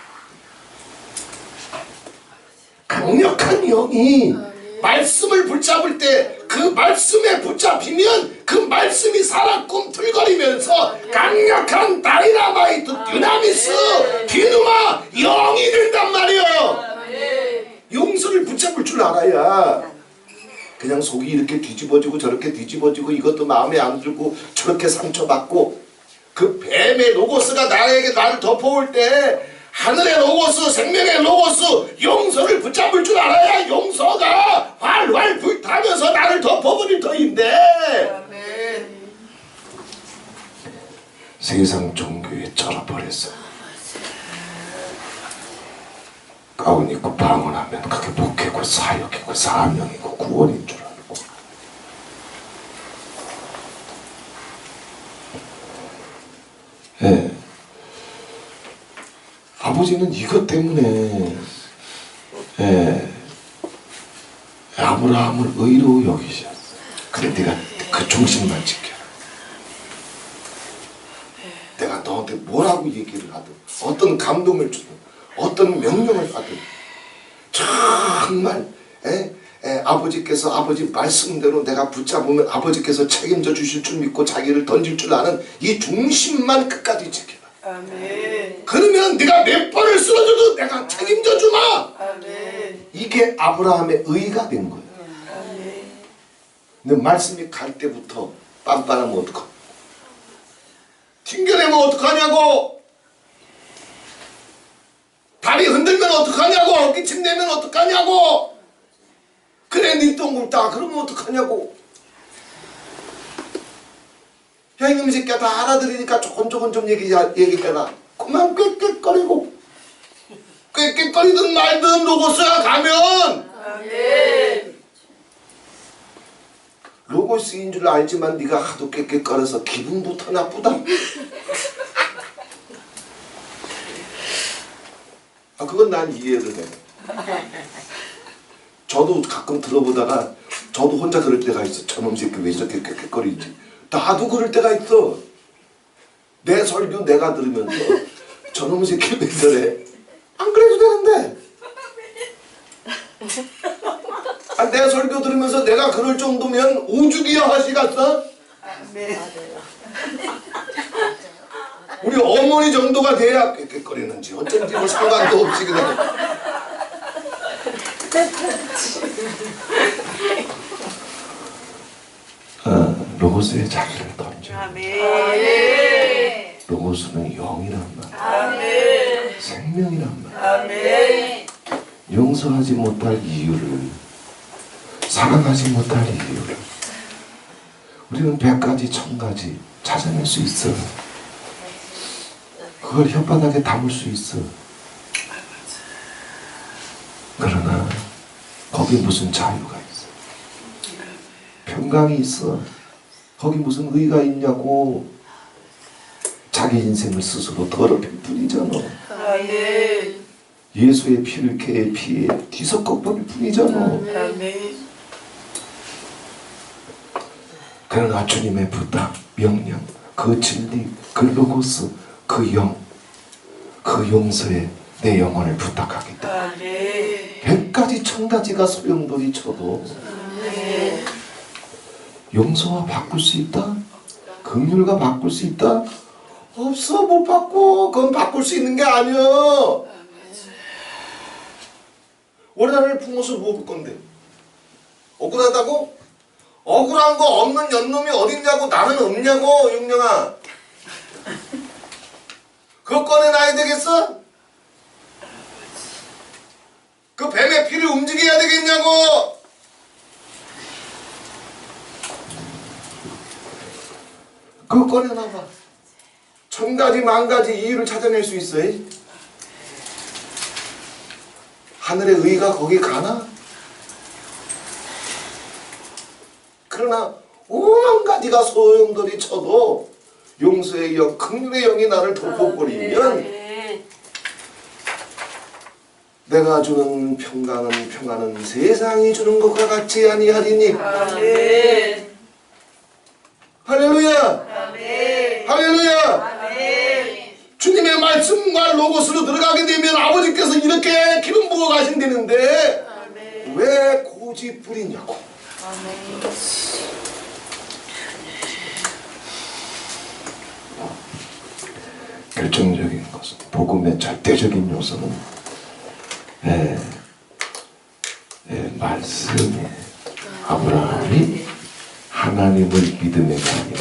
Speaker 2: 강력한 영이 말씀을 붙잡을 때 그 말씀에 붙잡히면 그 말씀이 살아 꿈틀거리면서 강력한 다이나마이트 듀나미스 디누마 영이 된단 말이에요. 용서를 붙잡을 줄 알아야 그냥 속이 이렇게 뒤집어지고 저렇게 뒤집어지고 이것도 마음에 안 들고 저렇게 상처받고 그 뱀의 로고스가 나를 덮어올 때 하늘의 로고스, 생명의 로고스, 용서를 붙잡을 줄 알아야 용서가 활활 불타면서 나를 덮어버릴 터인데 세상 종교에 쩔어버렸어. 가운 입고 방언하면 그게 목회고 일이고 사역이고 사명이고 구원인 줄 알고. 예. 아버지는 이것 때문에 아브라함을 의로 여기셨어. 그래 네가 그 중심만 지켜라. 내가 너한테 뭐라고 얘기를 하든 어떤 감동을 주든 어떤 명령을 하든 정말 아버지께서 아버지 말씀대로 내가 붙잡으면 아버지께서 책임져 주실 줄 믿고 자기를 던질 줄 아는 이 중심만 끝까지 지켜라.
Speaker 3: 아멘.
Speaker 2: 그러면 네가 몇 번을 쓰러져도 내가 책임져 주마.
Speaker 3: 아멘.
Speaker 2: 이게 아브라함의 의가 된 거예요.
Speaker 3: 아멘.
Speaker 2: 근데 말씀이 갈 때부터 빤빤하면 어떡하? 튕겨내면 어떡하냐고. 다리 흔들면 어떡하냐고. 기침 내면 어떡하냐고. 그래 닐동굴다 그러면 어떡하냐고. 야 이놈의 새끼야 다 알아들으니까 조금 좀 얘기했잖아. 그만 꾀꾀거리고 꾀꾀거리든 말든 로고스가 가면
Speaker 3: 아멘.
Speaker 2: 로고스인 줄 알지만 네가 하도 꾀꾀거려서 기분부터 나쁘다. 그건 난 이해를 해. 저도 가끔 들어보다가 저도 혼자 그럴 때가 있어. 저놈 새끼 왜 저렇게 꾀꾀거리지. 나도 그럴 때가 있어. 내 설교 내가 들으면서 저놈 새끼 왜 저래. 안 그래도 되는데. 내 설교 들으면서 내가 그럴 정도면 오죽이야 하시 같어?
Speaker 3: 아멘.
Speaker 2: 우리 어머니 정도가 돼야 꾀꾀거리는지 어쩐지 뭐 상관도 없이 그냥. 로고스의 자기를 던져.
Speaker 3: 아멘.
Speaker 2: 로고스는 영이란 말,
Speaker 3: 아멘.
Speaker 2: 생명이란 말.
Speaker 3: 아멘.
Speaker 2: 용서하지 못할 이유를, 사랑하지 못할 이유를 우리는 100가지 1000가지 찾아낼 수 있어. 그걸 혓바닥에 담을 수 있어. 그러나 거기 무슨 자유가 있어. 평강이 있어. 거기 무슨 의가 있냐고. 자기 인생을 스스로 더럽힐 뿐이잖아.
Speaker 3: 아멘.
Speaker 2: 예수의 피를 개의 피에 뒤섞어 버릴 뿐이잖아.
Speaker 3: 아멘.
Speaker 2: 그러나 주님의 부탁, 명령, 그 진리, 그 로고스, 그 영, 그 용서에 내 영혼을 부탁하겠다.
Speaker 3: 아멘.
Speaker 2: 100가지 1000가지가 소용돌이 쳐도 용서와 바꿀 수 있다? 긍휼과 바꿀 수 있다? 없어. 못 바꿔. 그건 바꿀 수 있는 게 아니야. 원한을 품어서 뭐 볼 건데? 억울하다고? 억울한 거 없는 연놈이 어딨냐고. 나는 없냐고. 육령아 그거 꺼내놔야 되겠어? 그 뱀의 피를 움직여야 되겠냐고. 그거 꺼내놔봐. 1000가지 10,000가지 이유를 찾아낼 수 있어. 하늘의 의가 거기 가나? 그러나 50,000가지가 소용돌이 쳐도 용서의 영, 긍휼의 영이 나를 덮어버리면 내가 주는 평강은 평안은 세상이 주는 것과 같지 아니하리니.
Speaker 3: 아멘.
Speaker 2: 할렐루야.
Speaker 3: 아멘.
Speaker 2: 할렐루야.
Speaker 3: 아멘.
Speaker 2: 주님의 말씀과 로고스로 들어가게 되면 아버지께서 이렇게 기름 부어 가신다는데
Speaker 3: 아멘.
Speaker 2: 왜 고집 부리냐고.
Speaker 3: 아멘.
Speaker 2: 결정적인 것은, 복음의 절대적인 요소는 말씀에 아브라함이 하나님을 믿음에가 아니라,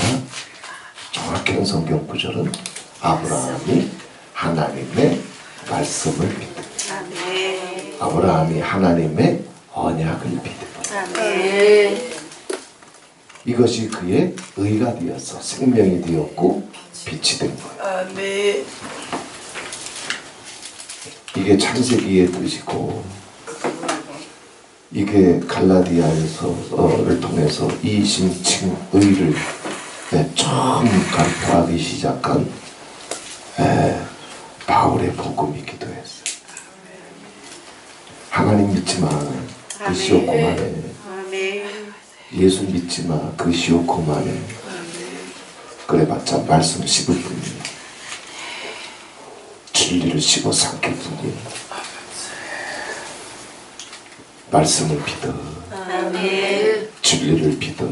Speaker 2: 정확한 성경 구절은 아브라함이 하나님의 말씀을 믿음,
Speaker 3: 아멘.
Speaker 2: 아브라함이 하나님의 언약을 믿음,
Speaker 3: 아멘.
Speaker 2: 이것이 그의 의가 되어서 생명이 되었고 빛이 된 거예요.
Speaker 3: 아멘.
Speaker 2: 이게 창세기의 뜻이고, 이게 갈라디아에서를 통해서 이심칭의를 처음 가르쳐하기 시작한 바울의 복음이기도 했어요. 하나님 믿지만 그 시오코만해. 예수 믿지만 그 시오코만해. 그래봤자 말씀을 씹을 뿐이에요. 진리를 씹어 삼킬 뿐이에요. 말씀을 믿어. 진리를 믿어.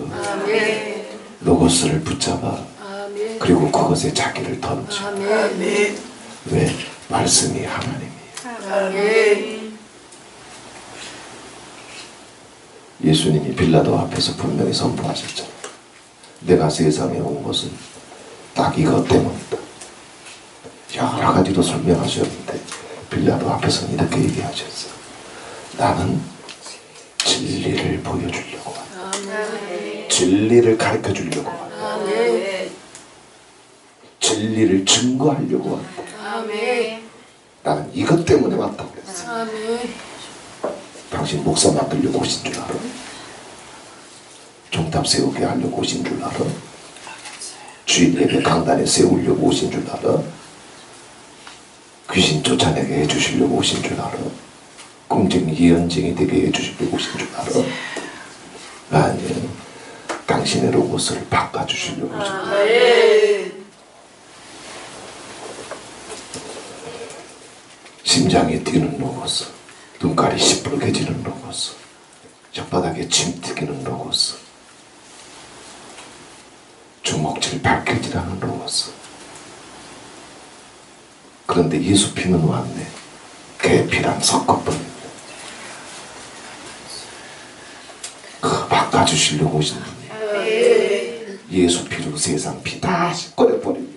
Speaker 2: 로고스를 붙잡아. 그리고 그것에 자기를 던져. 왜? 말씀이 하나님이에요. 예수님이 빌라도 앞에서 분명히 선포하셨죠. 내가 세상에 온 것은 딱 이것 때문이다. 여러 가지로 설명하셨는데 빌라도 앞에서는 이렇게 얘기하셨어요. 나는 진리를 보여주려고 왔다. 진리를 가르쳐주려고 왔다. 진리를 증거하려고 왔다. 나는 이것 때문에 왔다고 그랬어. 당신 목사 만들려고 오신 줄 알아? 종탑 세우게 하려고 오신 줄 알아? 주일 예배 강단에 세우려고 오신 줄 알아? 귀신 쫓아내게 해주시려고 오신 줄 알아? 공쟁이 예언쟁이 되게 해주시려고 오신 줄 알아? 아니에요. 당신의 로고스를 바꿔주시려고 오신 줄 알아? 심장이 뛰는 로고스, 눈깔이 시뻘개지는 로고스, 혓바닥에 침 튀기는 로고스, 주먹질 밝혀지라는 로고스. 그런데 예수 피는 왔네. 개 피랑 섞어버립니다. 그 바꿔주시려고 오신 분이 예수 피로 세상 피 다 꺼내버립니다.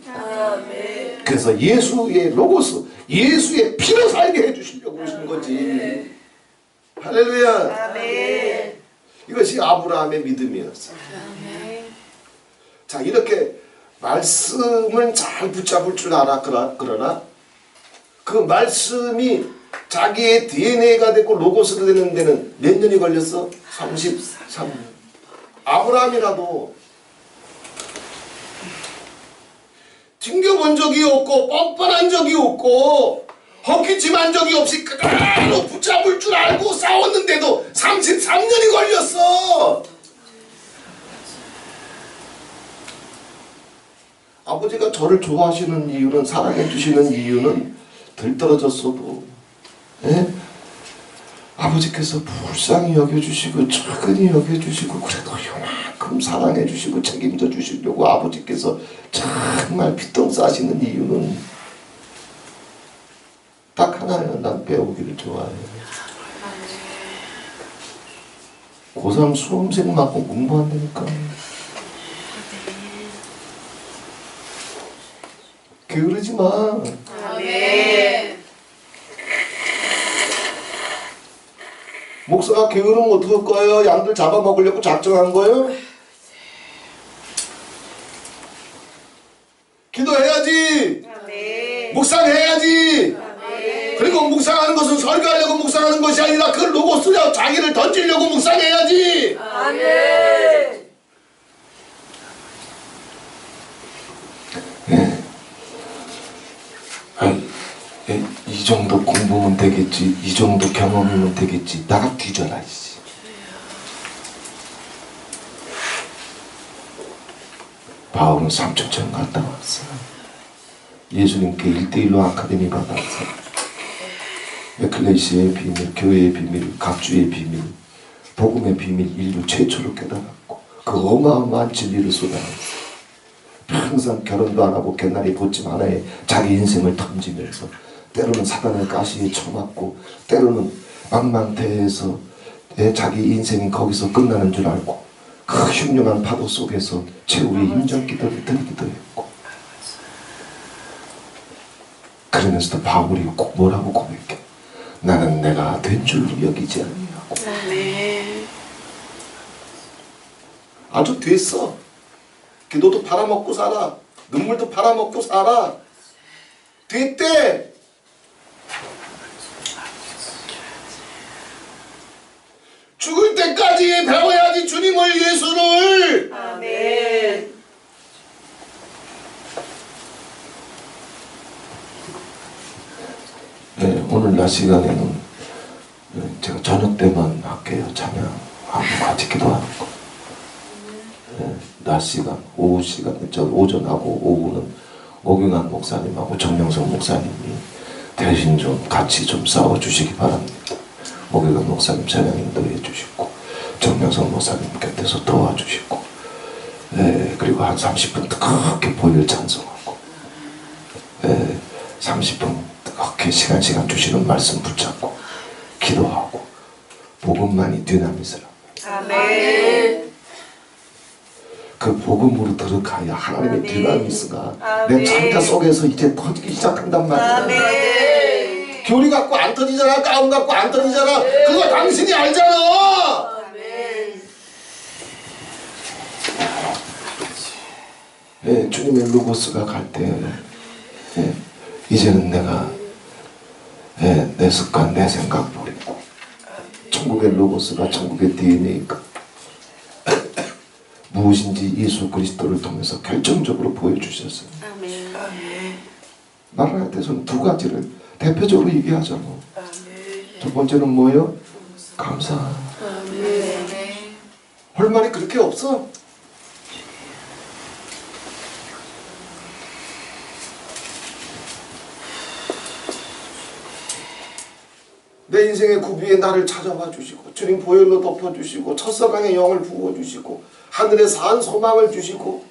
Speaker 2: 그래서 예수의 로고스, 예수의 피로 살게 해주시려고 오신 거지. 할렐루야. 이것이 아브라함의 믿음이었어요. 자, 이렇게 말씀을 잘 붙잡을 줄 알아. 그러나 그 말씀이 자기의 DNA가 되고 로고스가 되는 데는 몇 년이 걸렸어? 33년. 아브라함이라도 튕겨본 적이 없고 뻔뻔한 적이 없고 헛기침한 적이 없이 그대로 붙잡을 줄 알고 싸웠는데도 33년이 걸렸어. 아버지가 저를 좋아하시는 이유는, 사랑해 주시는 이유는 들떨어졌어도 아버지께서 불쌍히 여겨주시고 차근히 여겨주시고 그래도 요만큼 사랑해 주시고 책임져 주시려고 아버지께서 정말 피똥 싸시는 이유는 딱 하나예요. 난 배우기를 좋아해요. 고3 수험생 맞고 공부한다니까. 게으르지 마. 목사가 게으르면 어떡할 거예요? 양들 잡아먹으려고 작정한 거예요? 기도해야지. 묵상해야지. 그리고 묵상하는 것은 설교하려고 묵상하는 것이 아니라 그 로고스로 자기를 던지려고 묵상해야지. 이 정도 공부면 되겠지, 이 정도 경험이면 되겠지. 나가 뒤져라. 바울은 3초천 갔다 왔어. 예수님께 1:1로 아카데미 받았어. 에클레시아의 비밀, 교회의 비밀, 각주의 비밀, 복음의 비밀, 인류 최초로 깨달았고 그 어마어마한 진리를 쏟아냈어. 항상 결혼도 안 하고 개나리 보침 하나에 자기 인생을 던지면서 때로는 사단의 가시에 처맞고 때로는 망망대해에서 자기 인생이 거기서 끝나는 줄 알고 그 흉흉한 파도 속에서 최후의 임전기도를 들기도 했고, 그러면서도 바울이 꼭 뭐라고 고백해? 나는 내가 된 줄 여기지 아니하고. 아주 됐어. 기도도 팔아먹고 살아. 눈물도 팔아먹고 살아. 됐대. 해야지, 배워야지 주님을, 예수를.
Speaker 3: 아멘.
Speaker 2: 네, 오늘 낮 시간에는 제가 저녁 때만 할게요. 찬양하고 같이 기도하는 거. 네, 낮 시간, 오후 시간, 저 오전하고 오후는 오경환 목사님하고 정명성 목사님이 대신 좀 같이 좀 싸워주시기 바랍니다. 오경환 목사님 찬양 인도해 주시고 정명성 목사님 곁에서 도와주시고, 그리고 한 30분 뜨겁게 보혈 찬송하고, 30분 뜨겁게 시간 주시는 말씀 붙잡고 기도하고, 복음만이 디나미스라.
Speaker 3: 아멘.
Speaker 2: 그 복음으로 들어가야 하나님의
Speaker 3: 아멘.
Speaker 2: 디나미스가
Speaker 3: 아멘.
Speaker 2: 내 자녀 속에서 이제 터지기 시작한단 말이야.
Speaker 3: 아멘.
Speaker 2: 교리 갖고 안 터지잖아. 가운 갖고 안 터지잖아. 그거 당신이 알잖아.
Speaker 3: 아멘.
Speaker 2: 주님의 로고스가 갈 때, 이제는 내가 내 습관, 내 생각 버리고, 천국의 로고스가 천국의 DNA가 무엇인지 예수 그리스도를 통해서 결정적으로 보여주셨어요.
Speaker 3: 아멘.
Speaker 2: 말할 때 저는 두 가지를 대표적으로 얘기하잖아.
Speaker 3: 아멘.
Speaker 2: 첫 번째는 뭐예요? 감사.
Speaker 3: 아멘.
Speaker 2: 할 말이 그렇게 없어. 내 인생의 구비에 나를 찾아와 주시고, 주님 보혈로 덮어주시고, 첫사랑의 영을 부어주시고, 하늘에 산 소망을 주시고,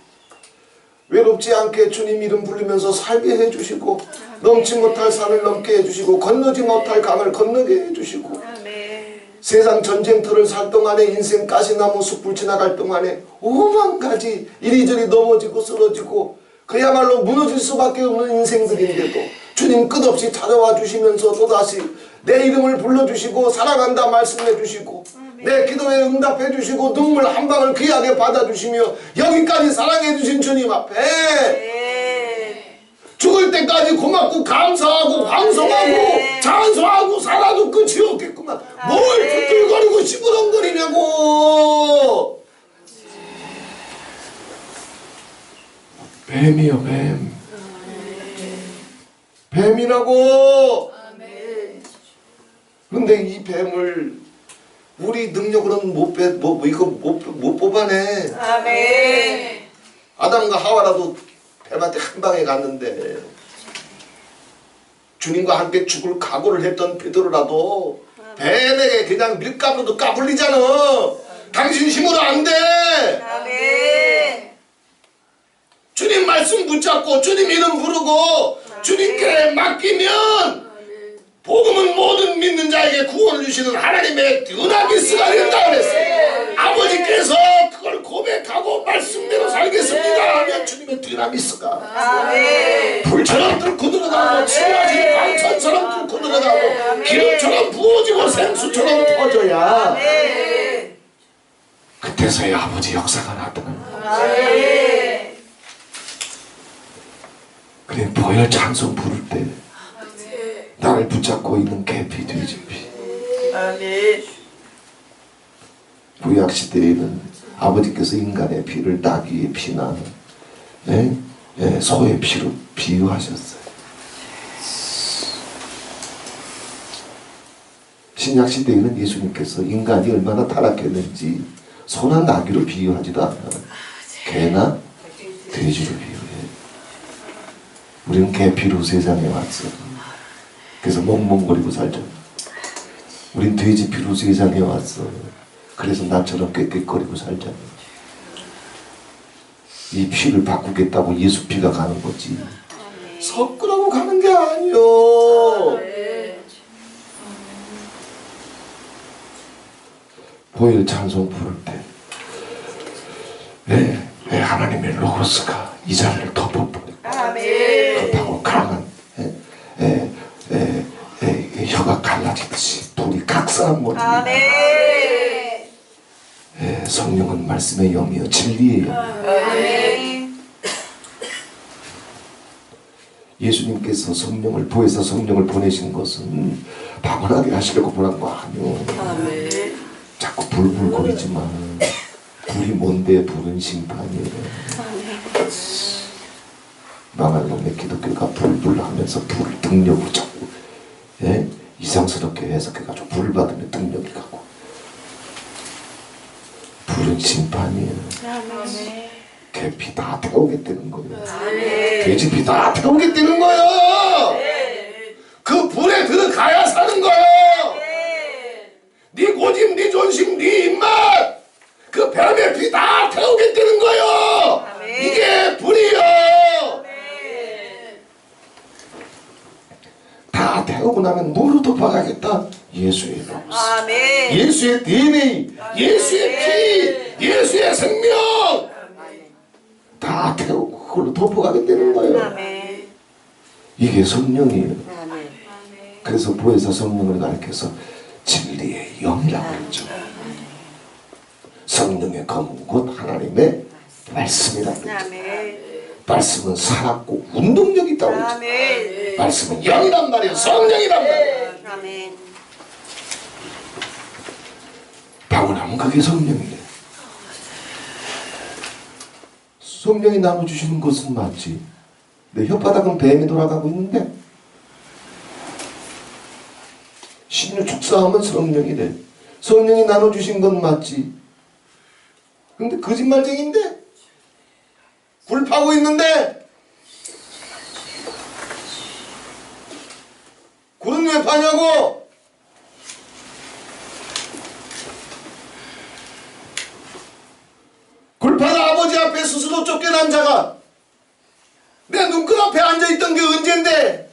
Speaker 2: 외롭지 않게 주님 이름 부르면서 살게 해주시고, 넘지 못할 산을 넘게 해주시고, 건너지 못할 강을 건너게 해주시고,
Speaker 3: 아멘.
Speaker 2: 세상 전쟁터를 살 동안에, 인생 가시나무 숲을 지나갈 동안에 오만 가지 이리저리 넘어지고 쓰러지고 그야말로 무너질 수밖에 없는 인생들인데도 주님 끝없이 찾아와 주시면서 또다시 내 이름을 불러주시고 사랑한다 말씀해 주시고 내 기도에 응답해 주시고 눈물 한 방울 귀하게 받아주시며 여기까지 사랑해 주신 주님 앞에 죽을 때까지 고맙고 감사하고 황송하고 찬송하고 살아도 끝이 없겠구만. 뭘 툭툭거리고 시부렁거리냐고. 뱀이요, 뱀. 뱀이라고. 근데 이 뱀을 우리 능력으로는 못 뽑아내.
Speaker 3: 아멘.
Speaker 2: 아담과 하와라도 뱀한테 한 방에 갔는데, 주님과 함께 죽을 각오를 했던 베드로라도 뱀에게 그냥 밀가루도 까불리잖아. 당신 힘으로 안 돼.
Speaker 3: 아멘.
Speaker 2: 주님 말씀 붙잡고 주님 이름 부르고 주님께 맡기면 복음은 모든 믿는 자에게 구원을 주시는 하나님의 드나미스가 된다 그랬어요. 아버지께서 그걸 고백하고 말씀대로 살겠습니다 하면 주님의 드나미스가
Speaker 3: 아멘.
Speaker 2: 불처럼 뚫고 들어가고 치료하시는 광천처럼 뚫고 들어가고 기름처럼 부어지고 생수처럼 터져야
Speaker 3: 아멘.
Speaker 2: 그때서야 아버지 역사가 나타나는 거예요.
Speaker 3: 아멘.
Speaker 2: 그래 보혈 찬송 부를 때 나를 붙잡고 있는 계피 돼지피.
Speaker 3: 아멘.
Speaker 2: 구약시대에는 아버지께서 인간의 피를 나귀의 피나 소의 피로 비유하셨어요. 신약시대에는 예수님께서 인간이 얼마나 타락했는지 소나 나귀로 비유하지도 않아요. 개나 돼지로 비유해. 우리는 개피로 세상에 왔어. 그래서 멍멍거리고 살잖아. 우린 돼지 피로 세상에 왔어. 그래서 나처럼 꾀꾀거리고 살잖아. 이 피를 바꾸겠다고 예수 피가 가는 거지. 섞으라고 가는 게 아니요. 보혈 찬송 부를 때 왜 하나님의 로고스가 이 자리를 덮어버리고 급하고 강한 혀가 갈라지듯이 돌이 각성한 모습. 성령은 말씀의 영이요 진리의 영. 예수님께서 성령을 보혜사 성령을 보내신 것은 방언하게 하시려고 보낸 거 아니요. 자 자꾸 불불거리지만 불이 뭔데? 불은 심판이에요. 망할 놈의 기독교가 불불하면서 불 등력으로 자꾸 이상스럽게 해석해가지고 불 받으면 등력이 가고 불은 심판이에요. 개피 다 태우겠다는 거예요. 돼지피 다 태우겠다는 거예요. 그 불에 들어가야 사는 거예요. 네 고집, 네 존심, 네 입맛 그 뱀의 피 다 태우겠다는 거예요. 이게 불이요. 다 태우고 나면 뭐로 덮어가겠다? 예수의 로스, 예수의 DNA, 예수의 피, 예수의 생명 다 태우고 그걸로 덮어가겠다는 거예요. 이게 성령이에요. 그래서 보혜사 성령을 가르쳐서 진리의 영이라고 했죠. 성령의 검은 곧 하나님의 말씀이라고 했죠. 말씀은 살았고 운동력이 있다고 했죠. 말씀은 영이란 말이에요. 성령이란 말이에요. 방언하면 그게 성령이에요. 성령이 나눠주시는 것은 맞지. 내 혓바닥은 뱀이 돌아가고 있는데 신유 축사하면 성령이 돼. 성령이 나눠주신 건 맞지. 근데 거짓말쟁인데 굴 파고 있는데 굴은 왜 파냐고. 굴 파다 아버지 앞에 스스로 쫓겨난 자가 내 눈끝 앞에 앉아있던 게 언젠데.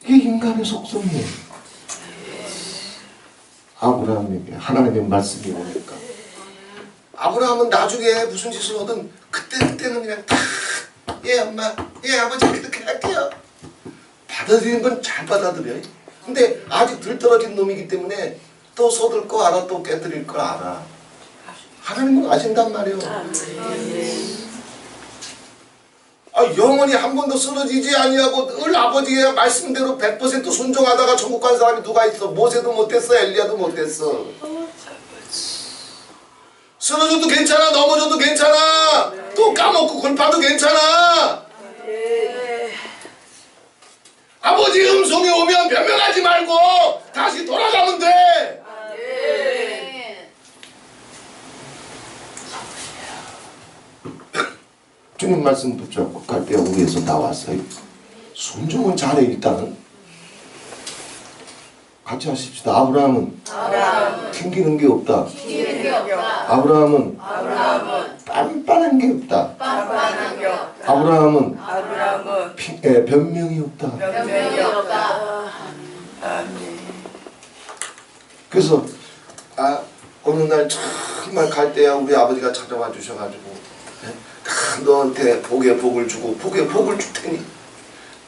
Speaker 2: 이게 인간의 속성이에요. 아브라함에게 하나님의 말씀이 오니까 아브라함은 나중에 무슨 짓을 하든 그때는 그냥 다 예 엄마 예 아버지 그렇게 할게요. 받아들이는 건 잘 받아들여요. 근데 아직 들떨어진 놈이기 때문에 또 쏟을 거 알아, 또 깨뜨릴 거 알아. 하나님은 아신단 말이에요. 영원히 한 번도 쓰러지지 아니하고 늘 아버지의 말씀대로 100% 순종하다가 천국 간 사람이 누가 있어? 모세도 못했어, 엘리야도 못했어. 쓰러져도 괜찮아, 넘어져도 괜찮아, 또 까먹고 굴파도 괜찮아. 아버지 음성이 오면 변명하지 말고 다시 돌아가면 돼. 주님 말씀 붙잡고 갈대아 우리에서 나왔어요. 순종은 잘해. 일단은 같이 하십시다. 아브라함은 튕기는 게 없다. 아브라함은 빤빤한 게 없다. 아브라함은 변명이 없다. 그래서 어느 날 정말 갈대아 우리 아버지가 찾아와 주셔가지고 너한테 복의 복을 주고 복의 복을 줄 테니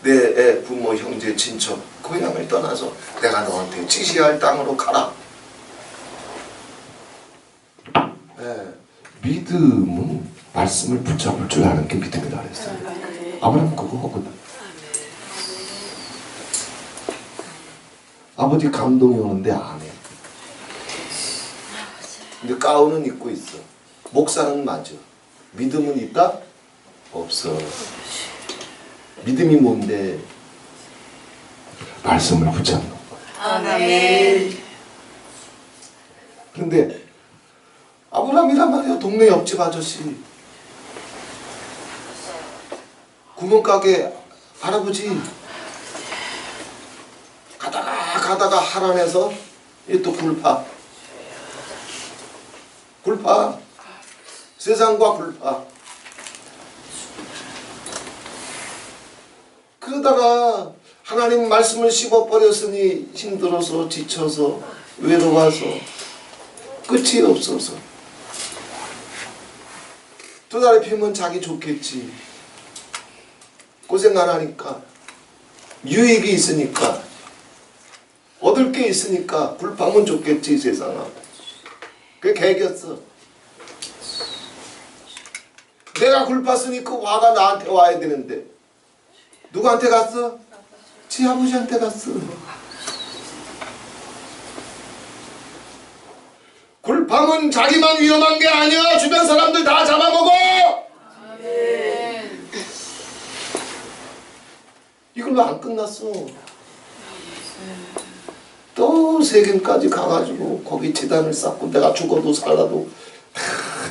Speaker 2: 내 부모 형제 친척 고향을 떠나서 내가 너한테 지시할 땅으로 가라. 믿음은 말씀을 붙잡을 줄 아는 게 믿음이라 그랬어요. 아브라함 그거 하거든. 아버지 감동이 오는데 안 해. 근데 가운은 입고 있어. 목사는 맞아. 믿음은 있다? 없어. 믿음이 뭔데? 말씀을 붙잡는 거야.
Speaker 3: 아멘.
Speaker 2: 그런데 아브라함이란 말이야. 동네 옆집 아저씨, 구멍가게 할아버지. 가다가 하란에서 또 굴파 세상과 굴파. 그러다가 하나님 말씀을 씹어버렸으니 힘들어서 지쳐서 외로워서 끝이 없어서 두 다리 피면 자기 좋겠지. 고생 안 하니까, 유익이 있으니까, 얻을 게 있으니까 굴파면 좋겠지 세상아. 그게 개겼어. 내가 굴팠으니 그 화가 나한테 와야 되는데 누구한테 갔어? 지 아버지한테 갔어. 굴팜은 자기만 위험한 게 아니야. 주변 사람들 다 잡아먹어. 이걸로 안 끝났어. 또 세겜까지 가가지고 거기 제단을 쌓고 내가 죽어도 살아도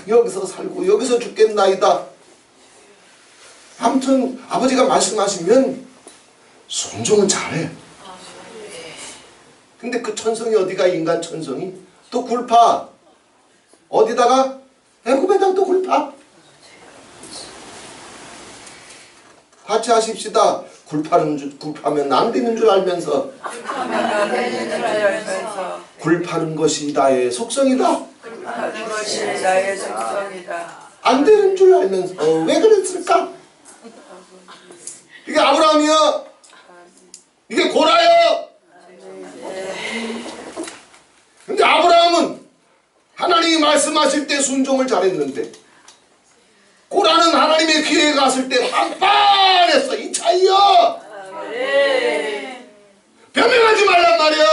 Speaker 2: 여기서 살고 여기서 죽겠나이다. 아무튼 아버지가 말씀하시면 순종은 잘해. 근데 그 천성이 어디가 인간 천성이? 또 굴파. 어디다가? 애굽에다 또 굴파. 같이 하십시다. 굴파면 안 되는 줄 알면서 굴파는 것이 나의 속성이다.
Speaker 3: 굴파는 것이 나의 속성이다.
Speaker 2: 안 되는 줄 알면서 왜 그랬을까? 이게 아브라함이야. 이게 고라야. 근데 아브라함은 하나님이 말씀하실 때 순종을 잘했는데 고라는 하나님의 기회에 갔을 때 빤빤했어. 이 차이야. 변명하지 말란 말이야.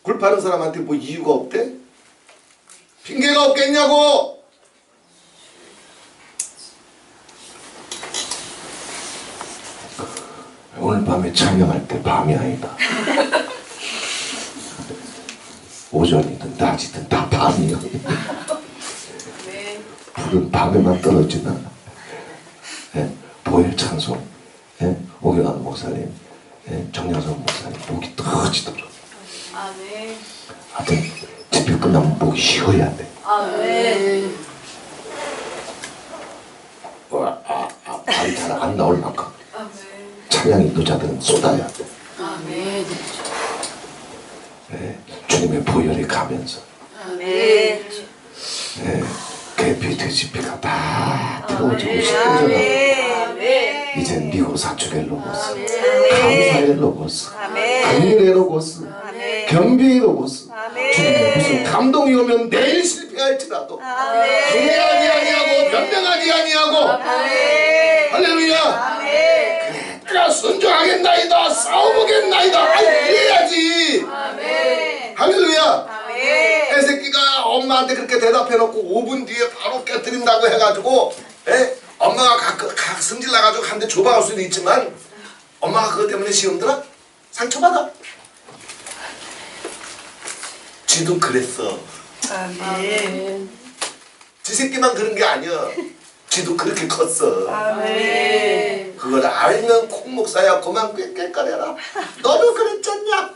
Speaker 2: 굴파는 사람한테 뭐 이유가 없대? 핑계가 없겠냐고. 오늘 밤에 찬양할 때 밤이 아니다. 오전이든 낮이든 다 밤이야. 불은 밤에만 떨어지나. 예, 보혈 찬송, 예, 오경환 목사님, 예, 정야성 목사님 목이 터지도록.
Speaker 3: 아멘.
Speaker 2: 하여튼 집회 끝나면 목이 쉬어야 돼.
Speaker 3: 아멘.
Speaker 2: 말이 잘 안 나올 만큼
Speaker 3: 아멘.
Speaker 2: 찬양 인도자들은 쏟아야 돼.
Speaker 3: 아멘.
Speaker 2: 예, 주님의 보혈이 가면서.
Speaker 3: 아멘.
Speaker 2: 예, 계피 돼지피가 다 태워지고 싶어져가고 이젠 미국 사축의 로고스, 감사의 로고스, 긍휼의 로고스, 경배의 로고스. 주님의 무슨 감동이 오면 내일 실패할지라도 후회하지 아니하고 변명하지 아니하고 할렐루야. 그래, 내가 순종하겠나이다, 싸워보겠나이다. 이래야지. 할렐루야. 애새끼가 엄마한테 그렇게 대답해놓고 5분 뒤에 바로 깨뜨린다고 해가지고 엄마가 각 승질 나가지고 한 대 줘박을 수도 있지만 엄마가 그것 때문에 시험들아? 상처받아. 지도 그랬어.
Speaker 3: 아멘.
Speaker 2: 지 새끼만 그런 게 아니야. 지도 그렇게 컸어.
Speaker 3: 아멘.
Speaker 2: 그걸 알면 콩목사야 그만 꾀꾀거려라. 너도 그랬잖냐.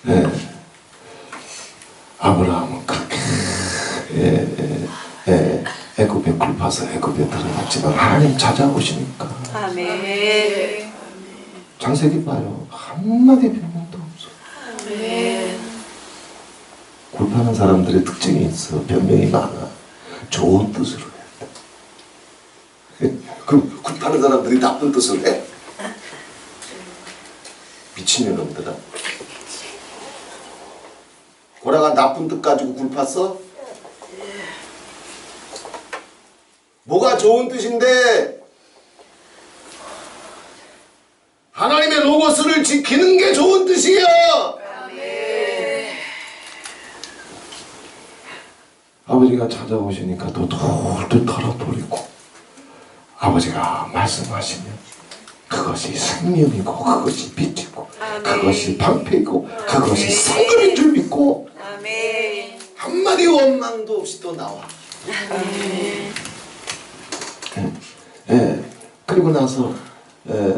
Speaker 2: 네. 아브라함은 그렇게 애굽에 굴파서 애굽에 들어갔지만 하나님 찾아오시니까
Speaker 3: 아멘.
Speaker 2: 창세기 봐요. 한마디 변명도 없어.
Speaker 3: 아멘.
Speaker 2: 굴파는 사람들의 특징이 있어. 변명이 많아. 좋은 뜻으로 해. 그럼 굴파는 사람들이 나쁜 뜻으로 해? 미친년 놈들아. 고라가 나쁜 뜻 가지고 굴팠어? 뭐가 좋은 뜻인데 하나님의 로고스를 지키는 게 좋은 뜻이야. 아버지가 찾아오시니까 또 돌돌 털어버리고 아버지가 말씀하시면 그것이 생명이고 그것이 빛이고 그것이 방패이고 그것이 상급인 줄 믿고
Speaker 3: 아멘.
Speaker 2: 한마디 원망도 없이 또 나와. 그리고 나서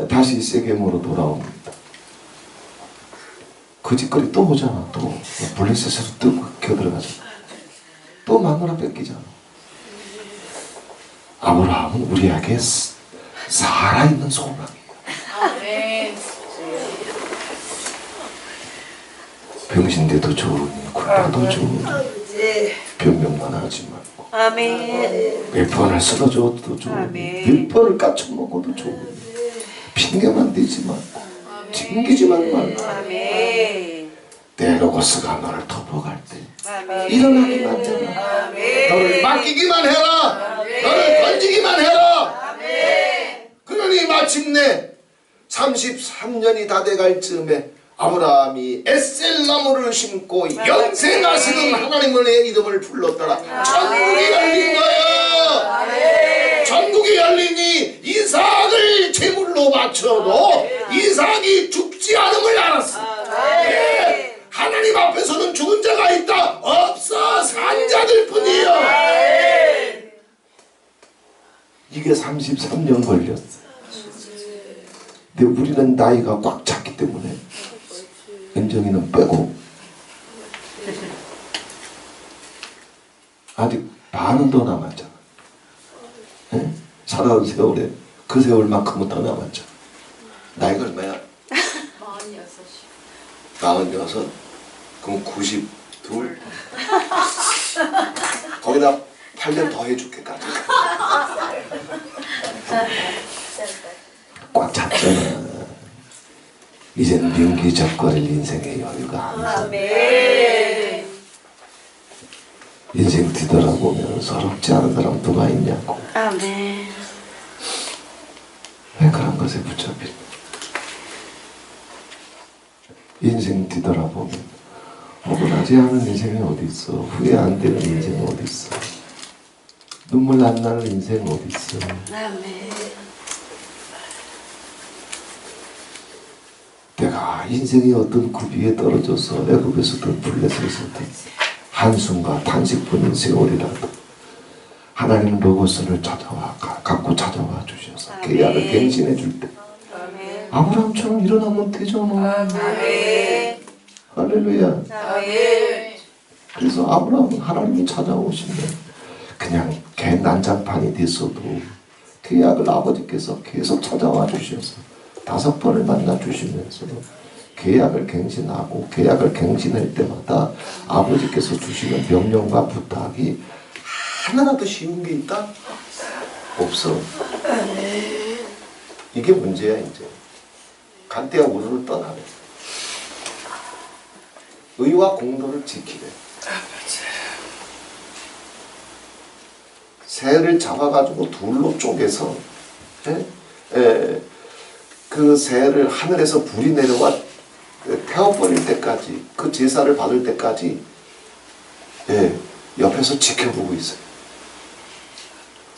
Speaker 2: 다시 세겜으로 돌아옵니다. 그 짓거리 또 오잖아. 또 블레셋으로 또 겨들어가잖아. 또 마누라 뺏기잖아. 아브라함은 우리에게 살아있는 소망이야.
Speaker 3: 아멘.
Speaker 2: 병신대도 좋으니 굴파도 좋으니 변명만 하지 말고
Speaker 3: 아멘.
Speaker 2: 100번을 쓰러져도 좋으니 100번을 까쳐먹어도 좋으니 핑계만 대지 말고 튕기지만 말고
Speaker 3: 아멘.
Speaker 2: 내 로고스가 너를 덮어갈 때 일어나기만 해라. 너를 맡기기만 해라. 너를 던지기만 해라. 그러니 마침내 33년이 다 돼갈 즈음에 아브라함이 에셀나무를 심고 영생하시는 하나님의 이름을 불렀더라. 천국이 열린 거야. 천국이 열리니 이삭을 제물로 바쳐도 이삭이 죽지 않음을 알았어. 예. 하나님 앞에서는 죽은 자가 있다 없어. 산 자들 뿐이요. 이게 33년 걸렸어. 근데 우리는 나이가 꽉 찼기 때문에 은정이는 빼고 아직 반은 더 남았잖아. 예? 살아온 세월에 그 세월만큼은 더 남았잖아. 나이가 얼마야? 46. 그럼 92. 거기다 8년 더 해줄게. 꽉 찼잖아. 이젠 민기적거릴 인생의 여유가 아니야. 인생 뒤돌아보면 서럽지 않은 사람 누가 있냐고.
Speaker 3: 아멘.
Speaker 2: 왜 그런 것에 붙잡힐까? 인생 뒤돌아보면 억울하지 않은 인생이 어디 있어. 후회 안 되는 인생이 어디 있어. 눈물 안 나는 인생이 어디 있어.
Speaker 3: 아멘.
Speaker 2: 내가 인생이 어떤 구비에 떨어져서 애굽에서든 블레셋에서든 한숨과 탄식뿐인 세월이라도 하나님은 로고스를 갖고 찾아와 주셔서 계약을 갱신해 줄 때 아브라함처럼 일어나면 되잖아. 할렐루야. 그래서 아브라함은 하나님이 찾아오시면 그냥 개 난장판이 됐어도 계약을 아버지께서 계속 찾아와 주셔서 5번을 만나 주시면서 계약을 갱신하고 계약을 갱신할 때마다 아버지께서 주시는 명령과 부탁이 하나라도 쉬운 게 있다? 없어. 이게 문제야. 이제 간때와 우르르 떠나네. 의와 공도를 지키래. 새를 잡아가지고 둘로 쪼개서 그 새를 하늘에서 불이 내려와 태워버릴 때까지, 그 제사를 받을 때까지 옆에서 지켜보고 있어요.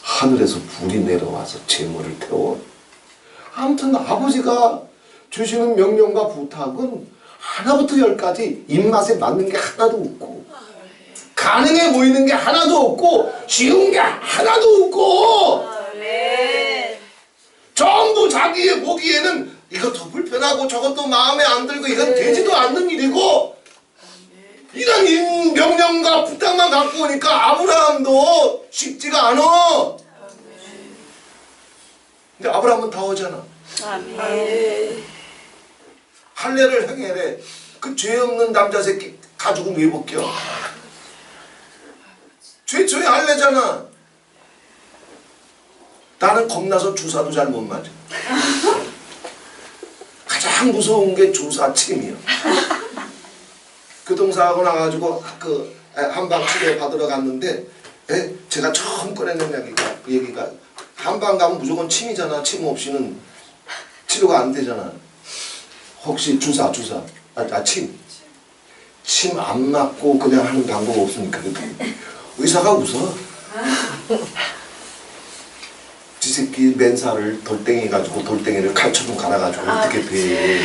Speaker 2: 하늘에서 불이 내려와서 제물을 태워. 아무튼 아버지가 주시는 명령과 부탁은 하나부터 열까지 입맛에 맞는 게 하나도 없고 가능해 보이는 게 하나도 없고 쉬운 게 하나도 없고 전부 자기의 보기에는 이것도 불편하고 저것도 마음에 안 들고 이건 되지도 않는 일이고 이런 명령과 부탁만 갖고 오니까 아브라함도 쉽지가 않아. 근데 아브라함은 다 오잖아. 할례를 행해래. 그 죄 없는 남자 새끼 가지고 왜 벗겨? 죄의 할례잖아. 나는 겁나서 주사도 잘 못 맞아. 가장 무서운 게 주사 침이야. 교통사고 나가지고 그 한방 치료 받으러 갔는데 제가 처음 꺼내는 얘기가 한방 가면 무조건 침이잖아. 침 없이는 치료가 안 되잖아. 혹시 주사 침 안 맞고 그냥 하는 방법 없습니까? 의사가 웃어. 지 새끼 맨살을 돌덩이 가지고 돌덩이를 칼처럼 갈아가지고 어떻게 돼.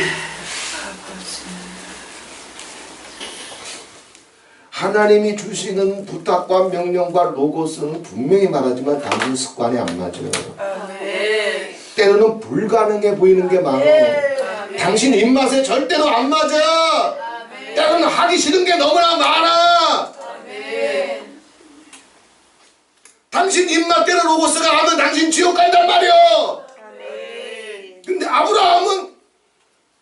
Speaker 2: 하나님이 주시는 부탁과 명령과 로고스는 분명히 말하지만 당신 습관에 안 맞아요. 때로는 불가능해 보이는 게 많아. 당신 입맛에 절대로 안 맞아. 때로는 하기 싫은 게 너무나 많아. 당신 입맛대로 로고스가 하면 당신 지옥 간단 말이야. 근데 아브라함은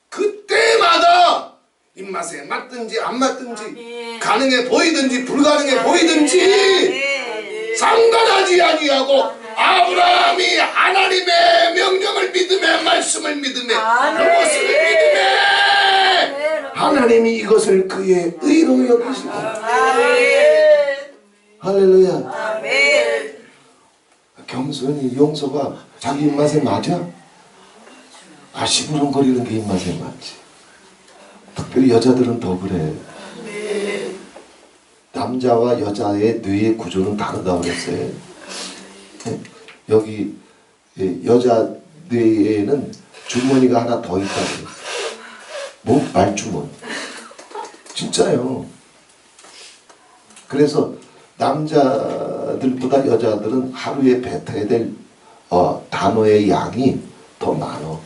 Speaker 2: 그때마다 입맛에 맞든지 안 맞든지 가능해 보이든지 불가능해 보이든지 상관하지 아니하고 아브라함이 하나님의 명령을 믿음에 말씀을 믿음에 로고스를 믿음에 하나님 하나님이 이것을 그의 의로 여기시고.
Speaker 3: 아멘.
Speaker 2: 할렐루야.
Speaker 3: 아멘.
Speaker 2: 겸손히 용서가 자기 입맛에 맞아? 시부렁거리는 게 입맛에 맞지. 특별히 여자들은 더 그래. 남자와 여자의 뇌의 구조는 다르다고 그랬어요. 여기 여자 뇌에는 주머니가 하나 더 있다고. 뭐? 말주머니. 진짜요. 그래서 남자들보다 여자들은 하루에 뱉어야 될 단어의 양이 더 많어.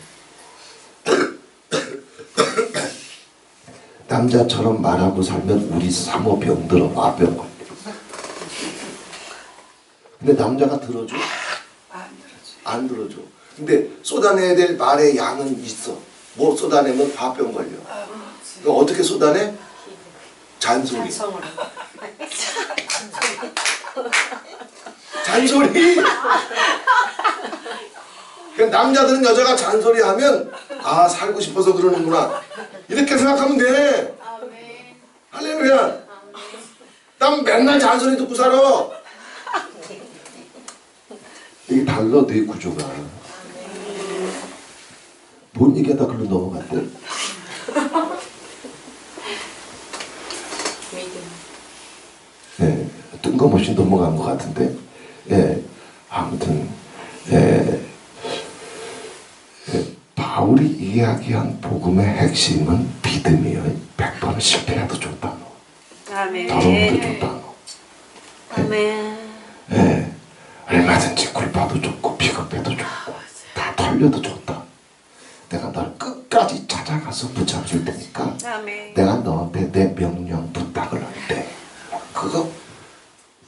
Speaker 2: 남자처럼 말하고 살면 우리 사모 병들어. 화병 걸려. 근데 남자가 들어줘? 안 들어줘. 근데 쏟아내야 될 말의 양은 있어. 뭐 쏟아내면 화병 걸려. 그럼 어떻게 쏟아내? 잔소리. 잔소리. 그러니까 남자들은 여자가 잔소리하면 살고 싶어서 그러는구나 이렇게 생각하면 돼. 할렐루야. 난 맨날 잔소리 듣고 살아. 이게 달라 내 구조가. 뭔 얘기하다 글로 넘어갔대. 뜬금없이 넘어간 것 같은데. 아무튼 바울이 이야기한 복음의 핵심은 믿음이에요. 100번 실패해도 좋다.
Speaker 3: 아멘.
Speaker 2: 더러워도 좋다.
Speaker 3: 아멘.
Speaker 2: 얼마든지 굴파도 좋고 비겁해도 좋고 다 털려도 좋다. 내가 널 끝까지 찾아가서 붙잡을 테니까
Speaker 3: 아멘.
Speaker 2: 내가 너한테 내 명령 부탁을 할 때 그거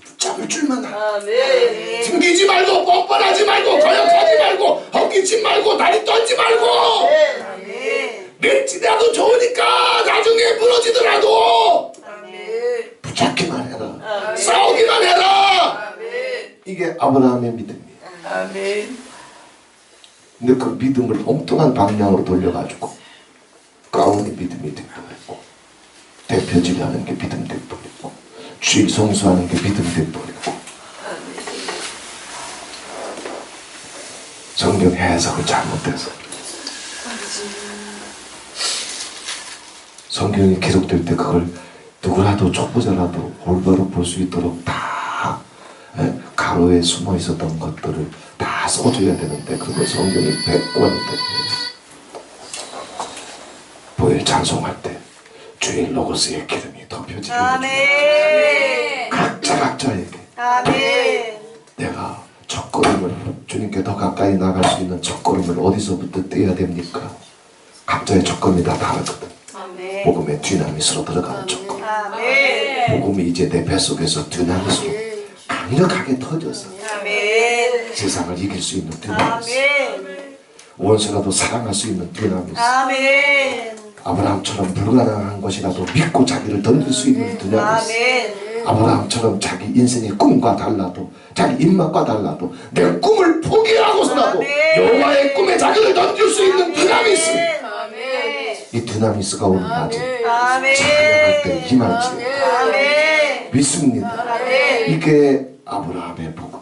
Speaker 2: 붙잡을 줄만 알아.
Speaker 3: 아멘.
Speaker 2: 튕기지 말고 뻔뻔하지 말고 거역하지 말고 헛기치 말고 다리 떨지 말고.
Speaker 3: 아멘.
Speaker 2: 멸치라도 좋으니까 나중에 무너지더라도
Speaker 3: 아멘.
Speaker 2: 붙잡기만 해라.
Speaker 3: 아멘.
Speaker 2: 싸우기만 해라.
Speaker 3: 아멘.
Speaker 2: 이게 아브라함의 믿음이에요.
Speaker 3: 아멘.
Speaker 2: 근데 그 믿음을 엉뚱한 방향으로 돌려가지고 가운의 믿음이 돼버리고 대표질하는 게 믿음 돼버리고 주일 성수하는 게 믿음 돼버리고 성경 해석을 잘못해서 성경이 기록될 때 그걸 누구라도 초보자라도 올바로 볼 수 있도록 다 가로에 숨어 있었던 것들을 다 써줘야 되는데 그거 성경이 100권인데 보일 찬송할 때 주일 로고스의 기름이 덮여지게
Speaker 3: 아멘.
Speaker 2: 각자에게
Speaker 3: 아멘.
Speaker 2: 내가 첫걸음을 주님께 더 가까이 나갈 수 있는 첫걸음을 어디서부터 떼야 됩니까? 각자의 첫걸음이 다 다르거든.
Speaker 3: 아멘.
Speaker 2: 복음의 디나미스로 들어가는 첫걸음.
Speaker 3: 아멘.
Speaker 2: 복음이 이제 내 뱃속에서 디나미스로 강력하게 터져서
Speaker 3: 아멘.
Speaker 2: 세상을 이길 수 있는 디나미스.
Speaker 3: 아멘.
Speaker 2: 원수라도 사랑할 수 있는 디나미스.
Speaker 3: 아멘.
Speaker 2: 아브라함처럼 불가능한 것이라도 믿고 자기를 던질 수 있는 디나미스.
Speaker 3: 아멘.
Speaker 2: 아브라함처럼 자기 인생의 꿈과 달라도 자기 입맛과 달라도 내 꿈을 포기하고서라도 여호와의 꿈에 자기를 던질 수 있는 디나미스.
Speaker 3: 아멘.
Speaker 2: 이 디나미스가 오는 낮에
Speaker 3: 아멘.
Speaker 2: 찬양할 때 힘할지
Speaker 3: 아멘.
Speaker 2: 믿습니다.
Speaker 3: 아멘.
Speaker 2: 이게 아브라함의 복음.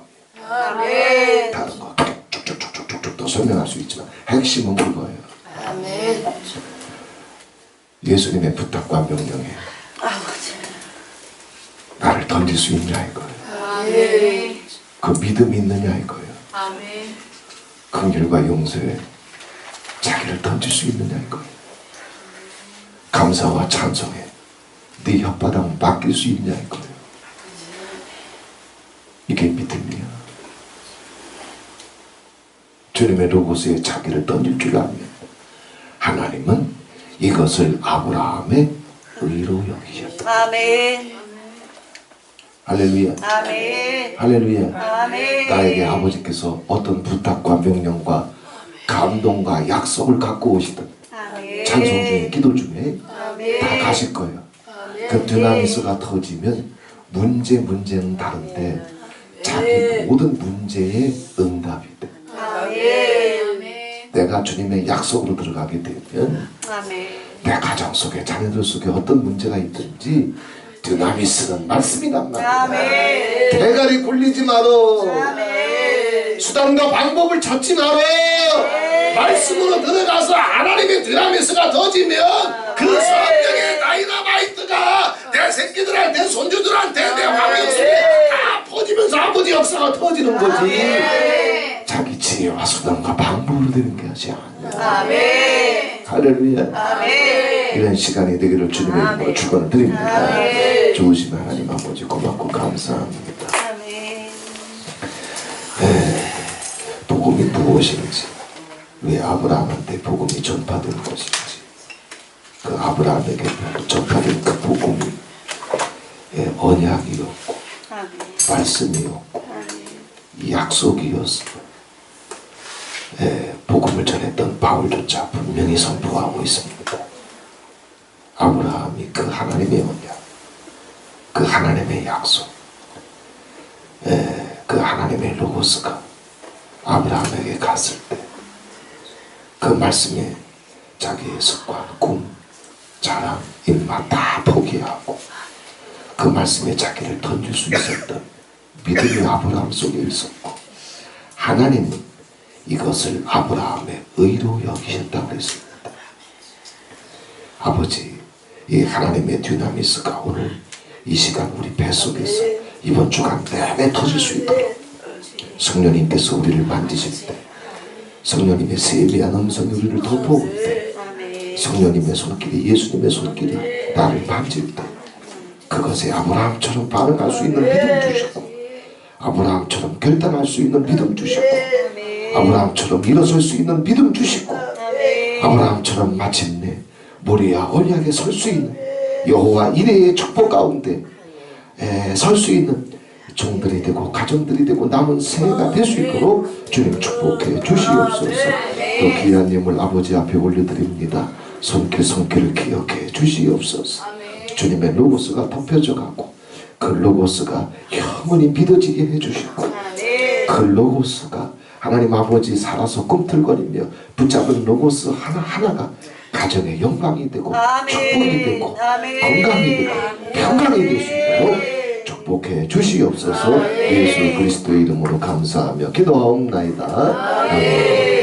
Speaker 3: 아멘.
Speaker 2: 다른 거 쭉쭉쭉쭉쭉 더 설명할 수 있지만 핵심은 그거예요.
Speaker 3: 아멘.
Speaker 2: 예수님의 부탁과 명령에 나를 던질 수 있냐 이거예요.
Speaker 3: 아멘.
Speaker 2: 그 믿음이 있느냐 이거예요.
Speaker 3: 아멘.
Speaker 2: 긍휼과 용서에 자기를 던질 수 있느냐 이거예요. 감사와 찬송에 네 혓바닥 맡길 수 있냐 이거예요. 이게 믿음이야. 주님의 로고스에 자기를 던질 줄 알면 하나님은 이것을 아브라함의 의로 여기셨다.
Speaker 3: 아멘.
Speaker 2: 할렐루야.
Speaker 3: 아멘.
Speaker 2: 할렐루야.
Speaker 3: 아멘.
Speaker 2: 나에게 아버지께서 어떤 부탁과 명령과 감동과 약속을 갖고 오시든
Speaker 3: 아멘.
Speaker 2: 찬송 중에 기도 중에
Speaker 3: 아멘.
Speaker 2: 다 가실 거예요. 그 디나미스가 터지면 문제는 다른데 자기 모든 문제의 응답이 돼.
Speaker 3: 아멘.
Speaker 2: 내가 주님의 약속으로 들어가게 되면
Speaker 3: 아멘.
Speaker 2: 내 가정 속에 자녀들 속에 어떤 문제가 있든지 드나미스는 말씀이 난다.
Speaker 3: 아멘.
Speaker 2: 대가리 굴리지 마라.
Speaker 3: 아멘.
Speaker 2: 수단과 방법을 찾지 마라. 말씀으로 들어가서 하나님의 드나미스가 터지면 그 성령의 다이너마이트가 내 새끼들한테 손주들한테 내 환경 속에 다 퍼지면서 아버지 역사가 터지는 거지. 자기 지혜와 수단과 방법으로 되는 게 아니야.
Speaker 3: 아멘.
Speaker 2: 할렐루야.
Speaker 3: 아멘.
Speaker 2: 이런 시간이 되기를 주님의 이름으로 축원을 드립니다. 좋으신 하나님 아버지 고맙고 감사합니다.
Speaker 3: 아멘.
Speaker 2: 복음이 무엇인지, 왜 아브라함한테 복음이 전파된 것인지, 그 아브라함에게 전파된 그 복음이 언약이었고
Speaker 3: 아멘.
Speaker 2: 말씀이었고
Speaker 3: 아멘.
Speaker 2: 약속이었어. 복음을 전했던 바울조차 분명히 선포하고 있습니다. 아브라함이 그 하나님의 언약, 그 하나님의 약속, 그 하나님의 로고스가 아브라함에게 갔을 때 그 말씀에 자기의 습관, 꿈, 자랑, 입맛 다 포기하고 그 말씀에 자기를 던질 수 있었던 믿음이 아브라함 속에 있었고, 하나님은 이것을 아브라함의 의로 여기셨다고 했습니다. 아버지, 이 하나님의 dynamis가 오늘 이 시간 우리 뱃속에서 이번 주간 내내 터질 수 있도록 성령님께서 우리를 만지실 때, 성령님의 세미한 음성이 우리를 덮어올 때, 성령님의 손길이, 예수님의 손길이 나를 만질 때 그것에 아브라함처럼 반응할 수 있는 믿음 주시고, 아브라함처럼 결단할 수 있는 믿음 주시고, 아브라함처럼 일어설 수 있는 믿음 주시고, 아브라함처럼 마침내 모리아 언약에 설 수 있는 여호와 이레의 축복 가운데 설 수 있는 종들이 되고 가정들이 되고 남은 새해가 될 수 있도록 주님 축복해 주시옵소서. 또 귀한 예물 아버지 앞에 올려드립니다. 손길을 기억해 주시옵소서. 주님의 로고스가 덮여져 가고 그 로고스가 영원히 믿어지게 해주시고, 그 로고스가 하나님 아버지 살아서 꿈틀거리며 붙잡은 로고스 하나하나가 가정의 영광이 되고 축복이 되고 건강이 되고 평강이 될 수 있도록 축복해 주시옵소서. 예수 그리스도의 이름으로 감사하며 기도하옵나이다. 아멘.